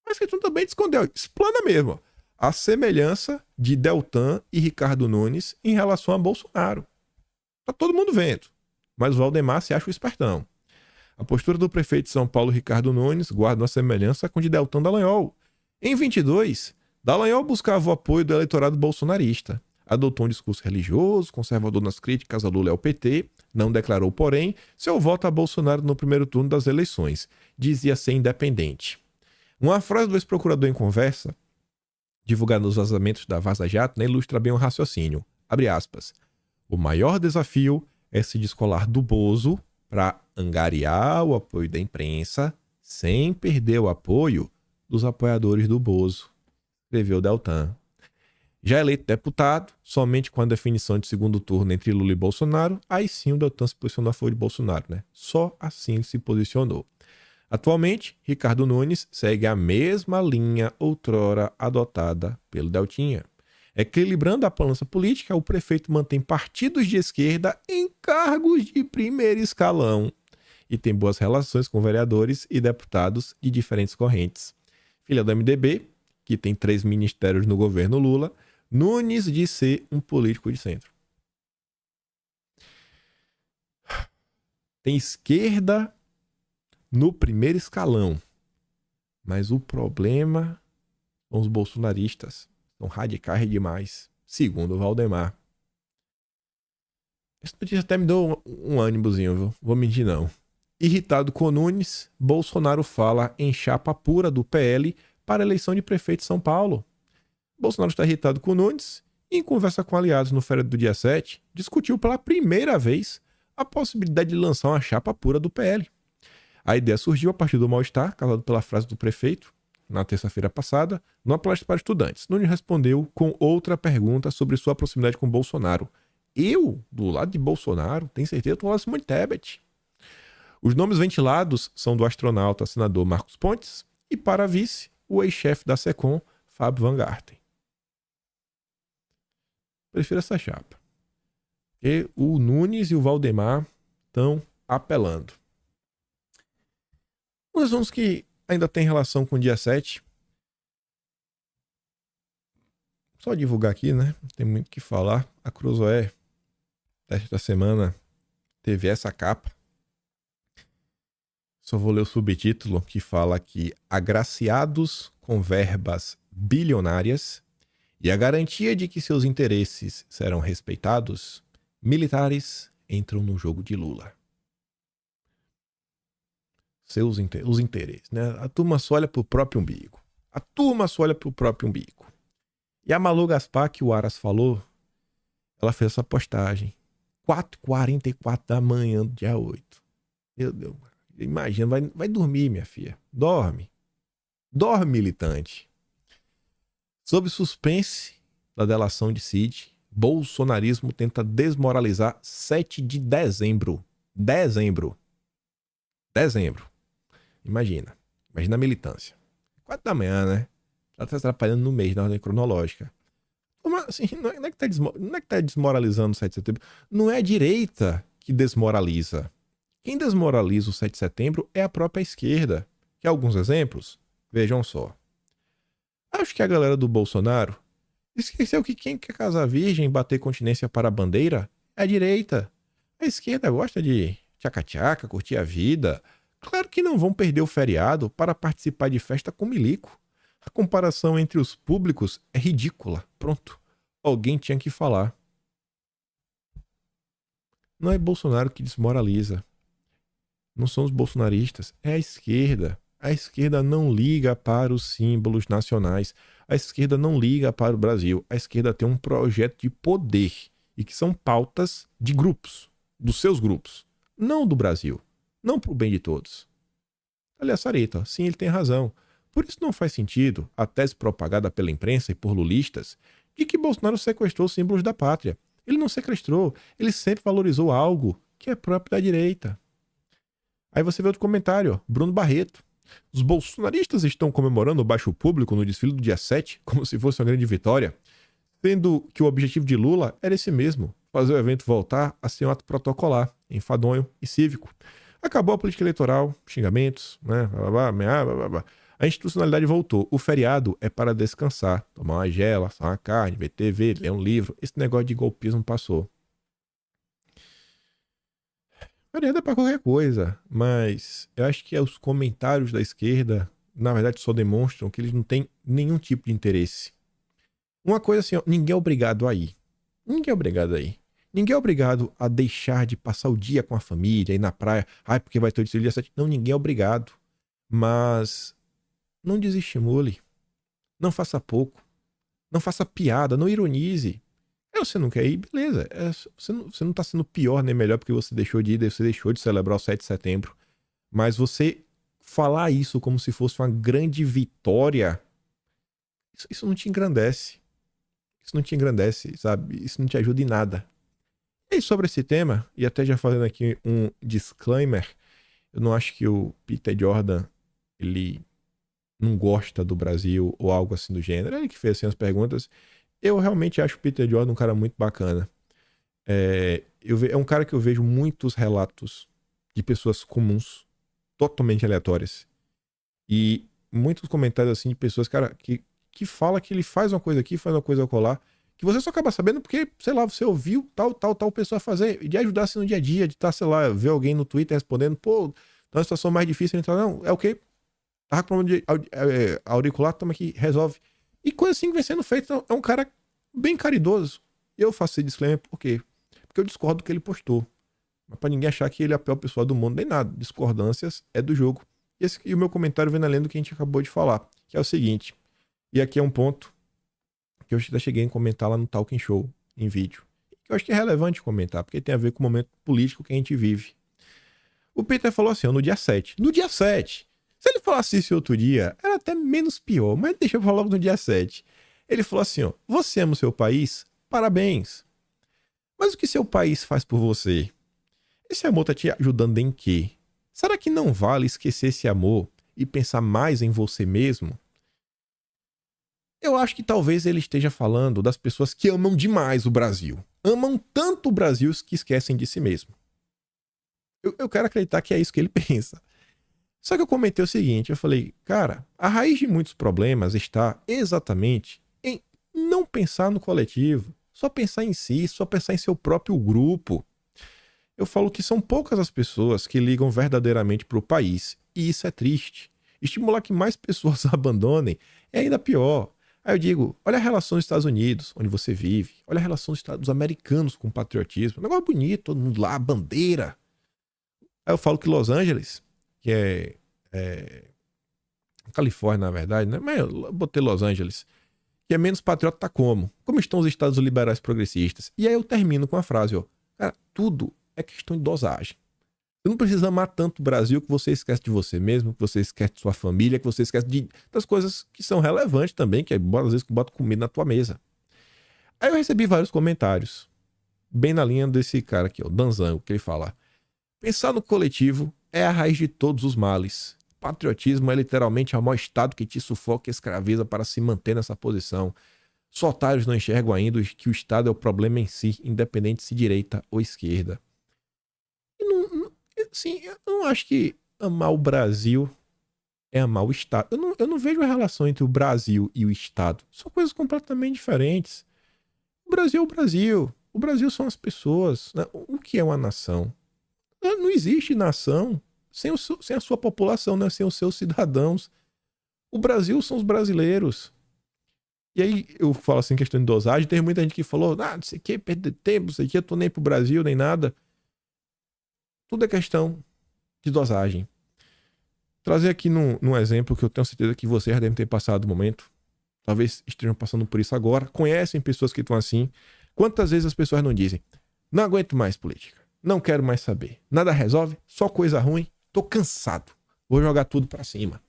Mas que tu também te escondeu. Explana mesmo. A semelhança de Deltan e Ricardo Nunes em relação a Bolsonaro. Tá todo mundo vendo. Mas o Valdemar se acha o espertão. A postura do prefeito de São Paulo, Ricardo Nunes, guarda uma semelhança com a de Deltan Dallagnol. Em 22, Dallagnol buscava o apoio do eleitorado bolsonarista. Adotou um discurso religioso, conservador nas críticas a Lula e ao PT, não declarou, porém, seu voto a Bolsonaro no primeiro turno das eleições. Dizia ser independente. Uma frase do ex-procurador em conversa, divulgada nos vazamentos da Vaza Jato, ilustra bem o raciocínio. Abre aspas. O maior desafio é se descolar do Bozo para angariar o apoio da imprensa sem perder o apoio dos apoiadores do Bozo, escreveu Deltan. Já eleito deputado, somente com a definição de segundo turno entre Lula e Bolsonaro, aí sim o Deltan se posicionou a favor de Bolsonaro, né? Só assim ele se posicionou. Atualmente, Ricardo Nunes segue a mesma linha outrora adotada pelo Deltinha. Equilibrando a balança política, o prefeito mantém partidos de esquerda em cargos de primeiro escalão e tem boas relações com vereadores e deputados de diferentes correntes. Filha do MDB, que tem 3 ministérios no governo Lula, Nunes diz ser um político de centro. Tem esquerda no primeiro escalão. Mas o problema são os bolsonaristas. São radicais demais, segundo o Valdemar. Essa notícia até me deu um ânimozinho, viu? Vou mentir não. Irritado com Nunes, Bolsonaro fala em chapa pura do PL para a eleição de prefeito de São Paulo. Bolsonaro está irritado com Nunes e, em conversa com aliados no feriado do dia 7, discutiu pela primeira vez a possibilidade de lançar uma chapa pura do PL. A ideia surgiu a partir do mal-estar causado pela frase do prefeito, na terça-feira passada, numa palestra para estudantes. Nunes respondeu com outra pergunta sobre sua proximidade com Bolsonaro. Eu, do lado de Bolsonaro, tenho certeza que eu gosto muito de Tebet. Os nomes ventilados são do astronauta senador Marcos Pontes e, para vice, o ex-chefe da SECOM, Fábio Van Garten. Prefiro essa chapa. E o Nunes e o Valdemar estão apelando. Nós vamos que ainda tem relação com o dia 7. Só divulgar aqui, né? Não tem muito o que falar. A Cruzoé, desta semana, teve essa capa. Só vou ler o subtítulo que fala que agraciados com verbas bilionárias e a garantia de que seus interesses serão respeitados, militares entram no jogo de Lula. Os interesses, né? A turma só olha pro próprio umbigo. E a Malu Gaspar, que o Aras falou, ela fez essa postagem. 4h44 da manhã do dia 8. Meu Deus, imagina, vai dormir, minha filha. Dorme, militante. Sob suspense da delação de Cid, bolsonarismo tenta desmoralizar 7 de dezembro. Imagina a militância. 4 da manhã, né? Ela tá atrapalhando no mês, na ordem cronológica. Assim, não é que tá desmoralizando o 7 de setembro. Não é a direita que desmoraliza. Quem desmoraliza o 7 de setembro é a própria esquerda. Quer alguns exemplos? Vejam só. Acho que a galera do Bolsonaro esqueceu que quem quer casar virgem e bater continência para a bandeira é a direita. A esquerda gosta de tchaca-tchaca, curtir a vida. Claro que não vão perder o feriado para participar de festa com milico. A comparação entre os públicos é ridícula. Pronto. Alguém tinha que falar. Não é Bolsonaro que desmoraliza. Não são os bolsonaristas. É a esquerda. A esquerda não liga para os símbolos nacionais. A esquerda não liga para o Brasil. A esquerda tem um projeto de poder. E que são pautas de grupos. Dos seus grupos. Não do Brasil. Não para o bem de todos. Aliás, Sarita, sim, ele tem razão. Por isso não faz sentido a tese propagada pela imprensa e por lulistas de que Bolsonaro sequestrou os símbolos da pátria. Ele não sequestrou, ele sempre valorizou algo que é próprio da direita. Aí você vê outro comentário, ó, Bruno Barreto. Os bolsonaristas estão comemorando o baixo público no desfile do dia 7 como se fosse uma grande vitória, sendo que o objetivo de Lula era esse mesmo, fazer o evento voltar a ser um ato protocolar, enfadonho e cívico. Acabou a política eleitoral, xingamentos, né? Blá, blá, blá, blá. A institucionalidade voltou. O feriado é para descansar, tomar uma gela, assar uma carne, ver TV, ler um livro. Esse negócio de golpismo passou. Feriado é para qualquer coisa, mas eu acho que os comentários da esquerda, na verdade, só demonstram que eles não têm nenhum tipo de interesse. Uma coisa assim, ó, ninguém é obrigado a ir. Ninguém é obrigado a deixar de passar o dia com a família, ir na praia. Ai, porque vai ter o dia 7. Não, ninguém é obrigado. Mas não desestimule. Não faça pouco. Não faça piada. Não ironize. Você não quer ir, beleza. Você não tá sendo pior nem melhor porque você deixou de ir, você deixou de celebrar o 7 de setembro. Mas você falar isso como se fosse uma grande vitória, isso não te engrandece. Isso não te engrandece, sabe? Isso não te ajuda em nada. E sobre esse tema, e até já fazendo aqui um disclaimer, eu não acho que o Peter Jordan, ele não gosta do Brasil ou algo assim do gênero. Ele que fez assim as perguntas. Eu realmente acho o Peter Jordan um cara muito bacana. É um cara que eu vejo muitos relatos de pessoas comuns, totalmente aleatórias. E muitos comentários assim de pessoas, cara, que fala que ele faz uma coisa aqui, faz uma coisa acolá, que você só acaba sabendo porque, sei lá, você ouviu tal pessoa fazer, e de ajudar assim no dia a dia, de estar, sei lá, ver alguém no Twitter respondendo, pô, tá uma situação mais difícil, então, não, é o quê? Tava com problema de auricular, toma aqui, resolve. E coisa assim que vem sendo feita, então, é um cara bem caridoso. Eu faço esse disclaimer por quê? Porque eu discordo do que ele postou. Mas pra ninguém achar que ele é a pior pessoa do mundo, nem nada. Discordâncias é do jogo. E o meu comentário vem além do que a gente acabou de falar, que é o seguinte, e aqui é um ponto que eu já cheguei a comentar lá no Talking Show, em vídeo, que eu acho que é relevante comentar, porque tem a ver com o momento político que a gente vive. O Peter falou assim, ó, no dia 7. No dia 7. Se ele falasse isso outro dia, era até menos pior, mas deixa eu falar logo no dia 7. Ele falou assim, ó, você ama o seu país? Parabéns. Mas o que seu país faz por você? Esse amor tá te ajudando em quê? Será que não vale esquecer esse amor e pensar mais em você mesmo? Eu acho que talvez ele esteja falando das pessoas que amam demais o Brasil. Amam tanto o Brasil que esquecem de si mesmo. Eu quero acreditar que é isso que ele pensa. Só que eu comentei o seguinte, eu falei, cara, a raiz de muitos problemas está exatamente em não pensar no coletivo, só pensar em si, só pensar em seu próprio grupo. Eu falo que são poucas as pessoas que ligam verdadeiramente para o país, e isso é triste. Estimular que mais pessoas abandonem é ainda pior. Aí eu digo, olha a relação dos Estados Unidos, onde você vive, olha a relação dos americanos com o patriotismo, um negócio bonito, todo mundo lá, bandeira. Aí eu falo que Los Angeles, que é Califórnia, na verdade, né? Mas eu botei Los Angeles, que é menos patriota, tá como? Como estão os estados liberais progressistas? E aí eu termino com a frase, ó, cara, tudo é questão de dosagem. Você não precisa amar tanto o Brasil que você esquece de você mesmo, que você esquece de sua família, que você esquece das coisas que são relevantes também, que é às vezes que bota comida na tua mesa. Aí eu recebi vários comentários, bem na linha desse cara aqui, ó, Danzango, que ele fala: pensar no coletivo é a raiz de todos os males. Patriotismo é literalmente o mau estado que te sufoca e escraviza para se manter nessa posição. Só otários não enxergam ainda que o Estado é o problema em si, independente se direita ou esquerda. Sim, eu não acho que amar o Brasil é amar o Estado. Eu não vejo a relação entre o Brasil e o Estado. São coisas completamente diferentes. O Brasil é o Brasil. O Brasil são as pessoas. Né? O que é uma nação? Não existe nação sem a sua população, né? Sem os seus cidadãos. O Brasil são os brasileiros. E aí eu falo assim, questão de dosagem. Tem muita gente que falou, não sei o que, perder tempo, não sei o que, eu tô nem pro Brasil, nem nada. Tudo é questão de dosagem. Trazer aqui num exemplo que eu tenho certeza que vocês já devem ter passado o momento. Talvez estejam passando por isso agora. Conhecem pessoas que estão assim. Quantas vezes as pessoas não dizem, não aguento mais política, não quero mais saber, nada resolve, só coisa ruim, tô cansado, vou jogar tudo pra cima.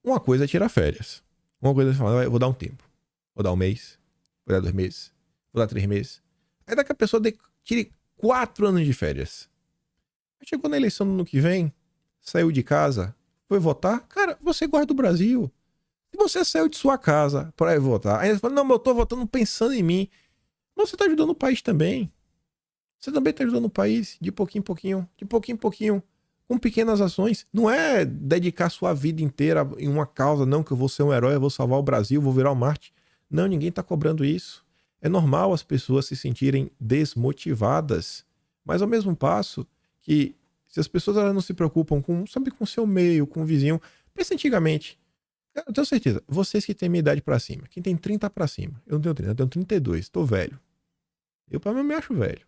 Uma coisa é tirar férias. Uma coisa é falar, eu vou dar um tempo. Vou dar um mês, vou dar 2 meses, vou dar 3 meses. Aí daqui a pessoa tire 4 anos de férias. Chegou na eleição no ano que vem, saiu de casa, foi votar. Cara, você gosta do Brasil. Se você saiu de sua casa para ir votar, aí você fala, não, mas eu tô votando pensando em mim. Mas você tá ajudando o país também. Você também tá ajudando o país de pouquinho em pouquinho, de pouquinho em pouquinho, com pequenas ações. Não é dedicar sua vida inteira em uma causa, não, que eu vou ser um herói, eu vou salvar o Brasil, vou virar o Marte. Não, ninguém tá cobrando isso. É normal as pessoas se sentirem desmotivadas, mas ao mesmo passo que se as pessoas elas não se preocupam com o seu meio, com o vizinho, pensa antigamente. Eu tenho certeza, vocês que têm minha idade pra cima, quem tem 30 pra cima, eu não tenho 30, eu tenho 32, tô velho. Eu pra mim me acho velho.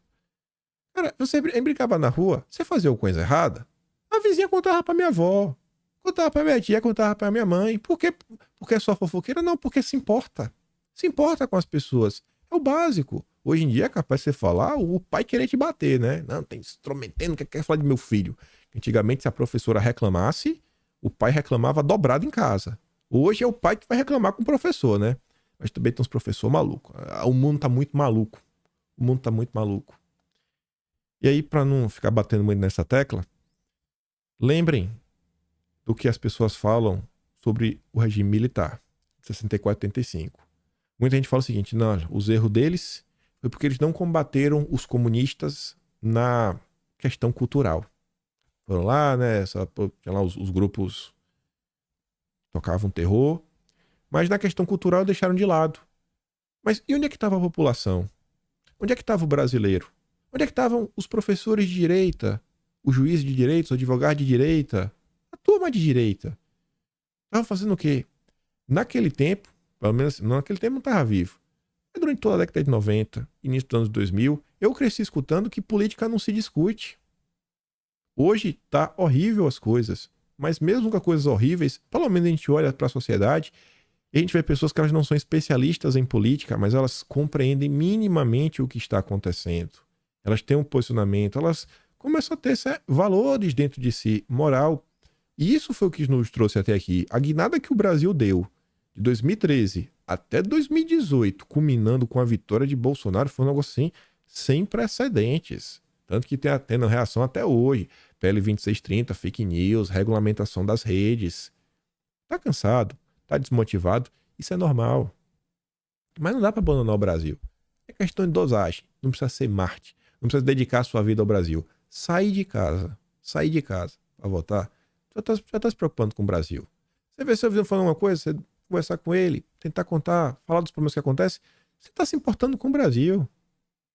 Cara, você brincava na rua, você fazia alguma coisa errada, a vizinha contava pra minha avó, contava pra minha tia, contava pra minha mãe. Por quê? Porque é só fofoqueira? Não, porque se importa. Se importa com as pessoas. É o básico. Hoje em dia é capaz de você falar, o pai querer te bater, né? Não, tem instrumentando, quer falar de meu filho. Antigamente, se a professora reclamasse, o pai reclamava dobrado em casa. Hoje é o pai que vai reclamar com o professor, né? Mas também tem uns professores malucos. O mundo tá muito maluco. O mundo tá muito maluco. E aí, pra não ficar batendo muito nessa tecla, lembrem do que as pessoas falam sobre o regime militar, 64 e 85. Muita gente fala o seguinte, não, os erros deles foi porque eles não combateram os comunistas na questão cultural. Foram lá, né, tinha lá os grupos tocavam terror, mas na questão cultural deixaram de lado. Mas e onde é que estava a população? Onde é que estava o brasileiro? Onde é que estavam os professores de direita, os juízes de direita, os advogados de direita, a turma de direita? Estavam fazendo o quê? Naquele tempo, pelo menos naquele tempo não estava vivo. Mas durante toda a década de 90, início dos anos 2000, eu cresci escutando que política não se discute. Hoje tá horrível as coisas. Mas mesmo com coisas horríveis, pelo menos a gente olha para a sociedade e a gente vê pessoas que elas não são especialistas em política, mas elas compreendem minimamente o que está acontecendo. Elas têm um posicionamento, elas começou a ter valores dentro de si, moral. E isso foi o que nos trouxe até aqui. A guinada que o Brasil deu de 2013 até 2018, culminando com a vitória de Bolsonaro, foi um negócio assim, sem precedentes. Tanto que tem tendo reação até hoje. PL 2630, fake news, regulamentação das redes. Tá cansado, tá desmotivado, isso é normal. Mas não dá para abandonar o Brasil. É questão de dosagem. Não precisa ser Marte. Não precisa dedicar a sua vida ao Brasil. Sair de casa para votar. Já tá se preocupando com o Brasil. Você vê seu vizinho falando uma coisa, você conversar com ele, tentar contar, falar dos problemas que acontecem, você tá se importando com o Brasil.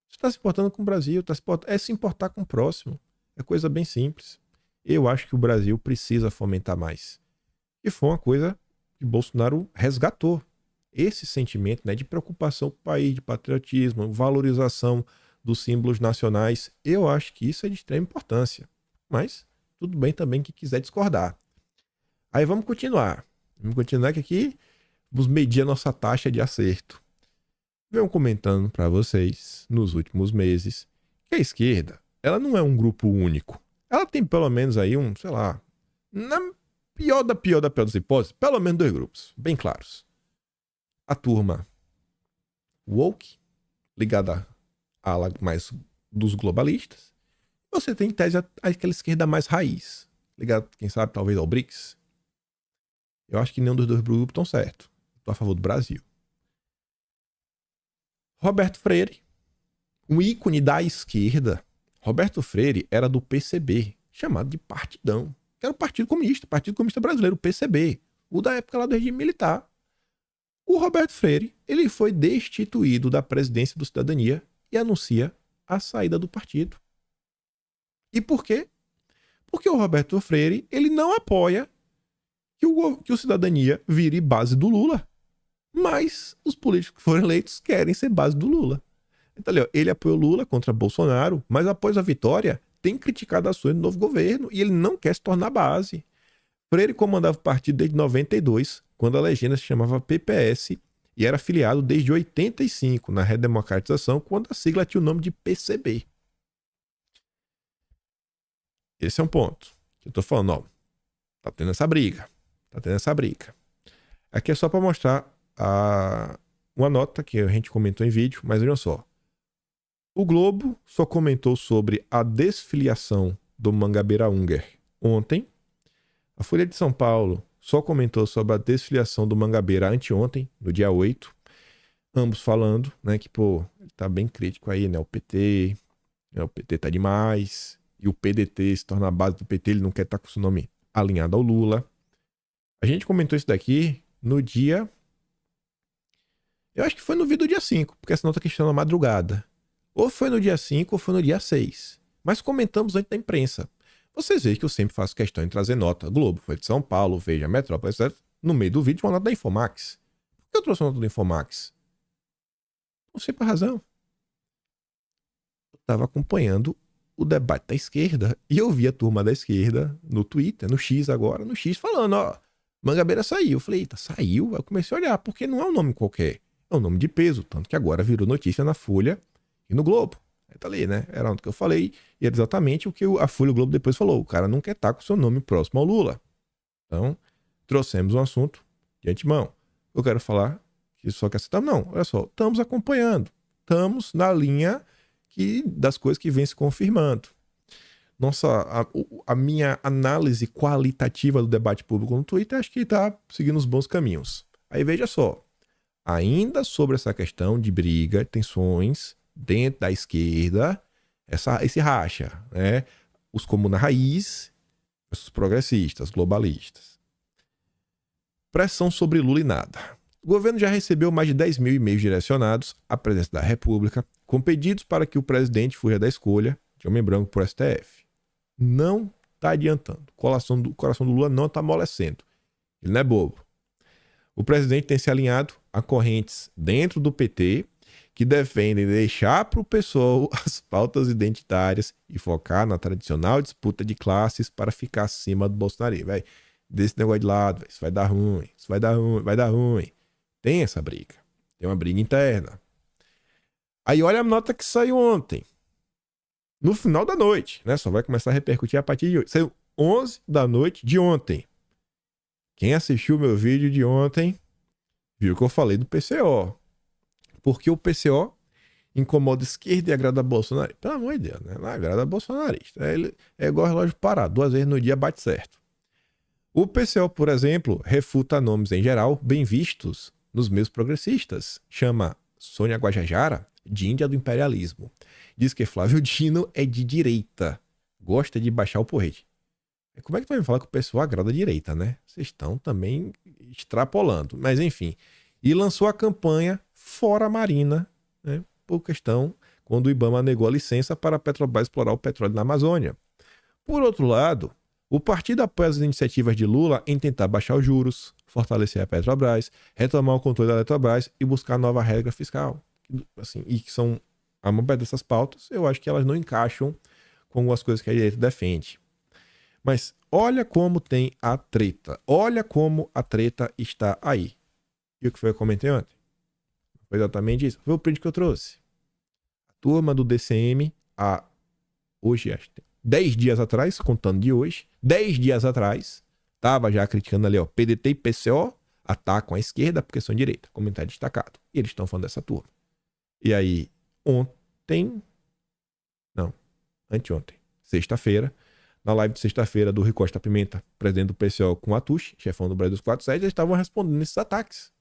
Você está se importando com o Brasil, é se importar com o próximo. É coisa bem simples. Eu acho que o Brasil precisa fomentar mais. E foi uma coisa que Bolsonaro resgatou. Esse sentimento, né, de preocupação com o país, de patriotismo, valorização dos símbolos nacionais. Eu acho que isso é de extrema importância. Mas tudo bem também que quiser discordar. Aí vamos continuar. Vamos continuar que aqui vamos medir a nossa taxa de acerto. Venho comentando para vocês nos últimos meses que a esquerda, ela não é um grupo único. Ela tem pelo menos aí sei lá, na pior das hipóteses, pelo menos 2 grupos, bem claros. A turma woke, ligada à ala mais dos globalistas. Você tem em tese aquela esquerda mais raiz, ligada, quem sabe, talvez ao BRICS. Eu acho que nenhum dos 2 grupos estão certo. Estou a favor do Brasil. Roberto Freire, um ícone da esquerda. Roberto Freire era do PCB, chamado de Partidão, que era o Partido Comunista Brasileiro, o PCB, o da época lá do regime militar. O Roberto Freire, ele foi destituído da presidência do Cidadania e anuncia a saída do partido. E por quê? Porque o Roberto Freire, ele não apoia que o Cidadania vire base do Lula. Mas os políticos que foram eleitos querem ser base do Lula. Então, ele apoiou Lula contra Bolsonaro, mas após a vitória, tem criticado ações do novo governo e ele não quer se tornar base. Freire comandava o partido desde 92, quando a legenda se chamava PPS, e era afiliado desde 85, na redemocratização, quando a sigla tinha o nome de PCB. Esse é um ponto que eu tô falando, ó. Tá tendo essa briga. Aqui é só para mostrar uma nota que a gente comentou em vídeo, mas olha só. O Globo só comentou sobre a desfiliação do Mangabeira Unger ontem. A Folha de São Paulo só comentou sobre a desfiliação do Mangabeira anteontem, no dia 8. Ambos falando, né, que, ele tá bem crítico aí, né, o PT tá demais, e o PDT se torna a base do PT, ele não quer estar com o seu nome alinhado ao Lula. A gente comentou isso daqui no dia... Eu acho que foi no vídeo do dia 5, porque essa nota aqui está na madrugada. Ou foi no dia 5 ou foi no dia 6. Mas comentamos antes da imprensa. Vocês veem que eu sempre faço questão de trazer nota. Globo, Folha de São Paulo, Veja, Metrópole, etc. No meio do vídeo, uma nota da Infomax. Por que eu trouxe a nota da Infomax? Não sei por razão. Eu estava acompanhando o debate da esquerda e eu vi a turma da esquerda no Twitter, no X agora, no X, falando, ó, Mangabeira saiu. Eu falei, eita, saiu? Eu comecei a olhar, porque não é um nome qualquer. É um nome de peso, tanto que agora virou notícia na Folha e no Globo. Aí tá ali, né? Era onde que eu falei, e era exatamente o que a Folha e o Globo depois falou. O cara não quer estar com o seu nome próximo ao Lula. Então, trouxemos um assunto de antemão. Eu quero falar que só quer citar, não, olha só, estamos acompanhando. Estamos na linha das coisas que vem se confirmando. A minha análise qualitativa do debate público no Twitter, acho que está seguindo os bons caminhos. Aí veja só, ainda sobre essa questão de briga, tensões dentro da esquerda, esse racha, né? Os comuna raiz versus progressistas, globalistas. Pressão sobre Lula e nada. O governo já recebeu mais de 10 mil e-mails direcionados à presidência da República, com pedidos para que o presidente fuja da escolha de homem branco por STF. Não está adiantando. O coração do Lula não está amolecendo. Ele não é bobo. O presidente tem se alinhado a correntes dentro do PT que defendem deixar para o pessoal as pautas identitárias e focar na tradicional disputa de classes para ficar acima do bolsonarismo. Véio, desse negócio de lado, véio, isso vai dar ruim, vai dar ruim. Tem essa briga. Tem uma briga interna. Aí olha a nota que saiu ontem. no final da noite, né? Só vai começar a repercutir a partir de hoje. Saiu 11 da noite de ontem. Quem assistiu o meu vídeo de ontem viu que eu falei do PCO. Porque o PCO incomoda a esquerda e agrada a Bolsonaro. Pelo amor de Deus, né? Não agrada a bolsonarista. Ele é igual relógio parado. 2 vezes no dia bate certo. O PCO, por exemplo, refuta nomes em geral bem vistos nos meios progressistas. Chama Sônia Guajajara de Índia do imperialismo. Diz que Flávio Dino é de direita. Gosta de baixar o porrete. Como é que tu vai me falar que o pessoal agrada a direita, né? Vocês estão também extrapolando. Mas enfim. E lançou a campanha Fora Marina, né? Por questão quando o IBAMA negou a licença para a Petrobras explorar o petróleo na Amazônia. Por outro lado, o partido apoia as iniciativas de Lula em tentar baixar os juros, fortalecer a Petrobras, retomar o controle da Eletrobras e buscar nova regra fiscal. Assim, e que são a maioria dessas pautas, eu acho que elas não encaixam com as coisas que a direita defende. Mas olha como tem a treta. Olha como a treta está aí. E o que foi que eu comentei ontem? Foi exatamente isso. Foi o print que eu trouxe. A turma do DCM, hoje, acho que 10 dias atrás, contando de hoje, 10 dias atrás, estava já criticando ali, ó, PDT e PCO atacam a esquerda porque são direita. Comentário destacado. E eles estão falando dessa turma. E aí, anteontem, sexta-feira, na live de sexta-feira do Rui Costa Pimenta, presidente do PCO com Atush, chefão do Brasil dos 47, eles estavam respondendo esses ataques.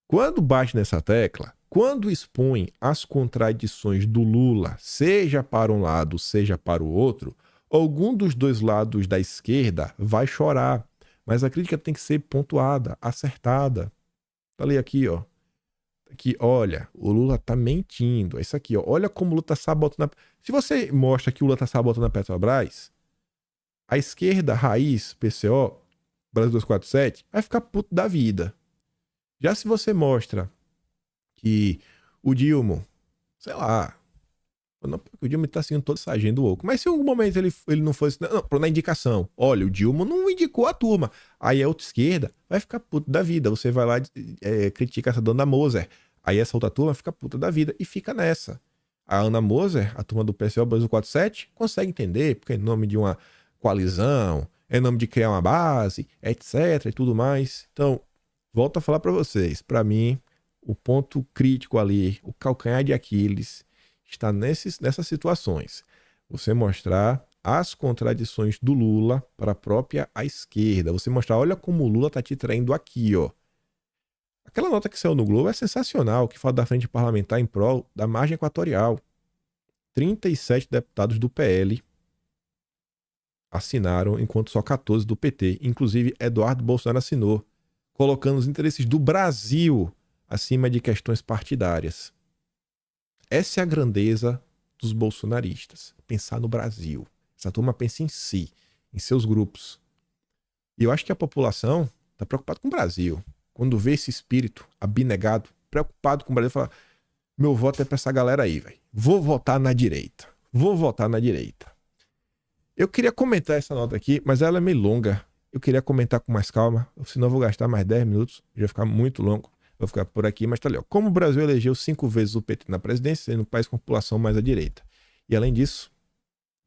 Quando bate nessa tecla, quando expõe as contradições do Lula, seja para um lado, seja para o outro, algum dos dois lados da esquerda vai chorar. Mas a crítica tem que ser pontuada, acertada. Falei aqui, ó. Aqui, olha, o Lula tá mentindo. É isso aqui, ó. Olha como o Lula tá sabotando. Se você mostra que o Lula tá sabotando a Petrobras, a esquerda, raiz, PCO, Brasil 247, vai ficar puto da vida. Já se você mostra que o Dilma, sei lá, não, porque o Dilma tá seguindo toda essa agenda woke, mas se em algum momento ele não fosse, não, na indicação, olha, o Dilma não indicou a turma, aí a outra esquerda vai ficar puta da vida, você vai lá critica essa dona Moser, aí essa outra turma fica puta da vida e fica nessa. A Ana Moser, a turma do PCO Brasil 47, consegue entender, porque é em nome de uma coalizão, é em nome de criar uma base, etc e tudo mais. Então, volto a falar para vocês, para mim, o ponto crítico ali, o calcanhar de Aquiles, está nessas situações. Você mostrar as contradições do Lula para a própria esquerda. Você mostrar, olha como o Lula está te traindo aqui, ó. Aquela nota que saiu no Globo é sensacional, que fala da frente parlamentar em prol da margem equatorial. 37 deputados do PL assinaram, enquanto só 14 do PT. Inclusive, Eduardo Bolsonaro assinou, colocando os interesses do Brasil acima de questões partidárias. Essa é a grandeza dos bolsonaristas. Pensar no Brasil. Essa turma pensa em si, em seus grupos. E eu acho que a população está preocupada com o Brasil. Quando vê esse espírito abnegado, preocupado com o Brasil, fala: meu voto é para essa galera aí, velho. Vou votar na direita. Vou votar na direita. Eu queria comentar essa nota aqui, mas ela é meio longa. Eu queria comentar com mais calma, senão eu vou gastar mais 10 minutos. Já vai ficar muito longo. Vou ficar por aqui, mas tá ali, ó. Como o Brasil elegeu 5 vezes o PT na presidência, sendo um país com população mais à direita. E além disso,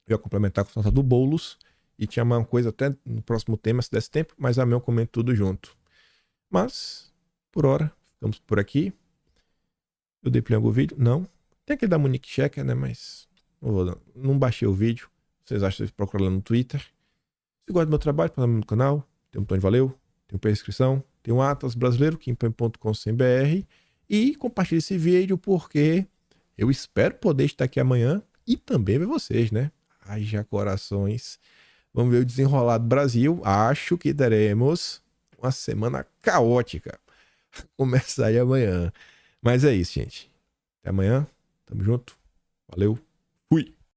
eu ia complementar com a nota do Boulos e tinha uma coisa até no próximo tema, se desse tempo, mas amanhã eu comento tudo junto. Mas, por hora, ficamos por aqui. Eu dei play em algum vídeo? Não. Tem aquele da Monique Checker, né? Mas não baixei o vídeo. Vocês acham que vocês procuram lá no Twitter. Se gosta do meu trabalho, para no canal. Tem um botão de valeu. Tem um prescrição. Tem um Atlas Brasileiro, kimpem.com.br. E compartilhe esse vídeo porque eu espero poder estar aqui amanhã e também ver vocês, né? Haja corações. Vamos ver o desenrolar do Brasil. Acho que teremos uma semana caótica. Começar aí amanhã. Mas é isso, gente. Até amanhã. Tamo junto. Valeu. Fui.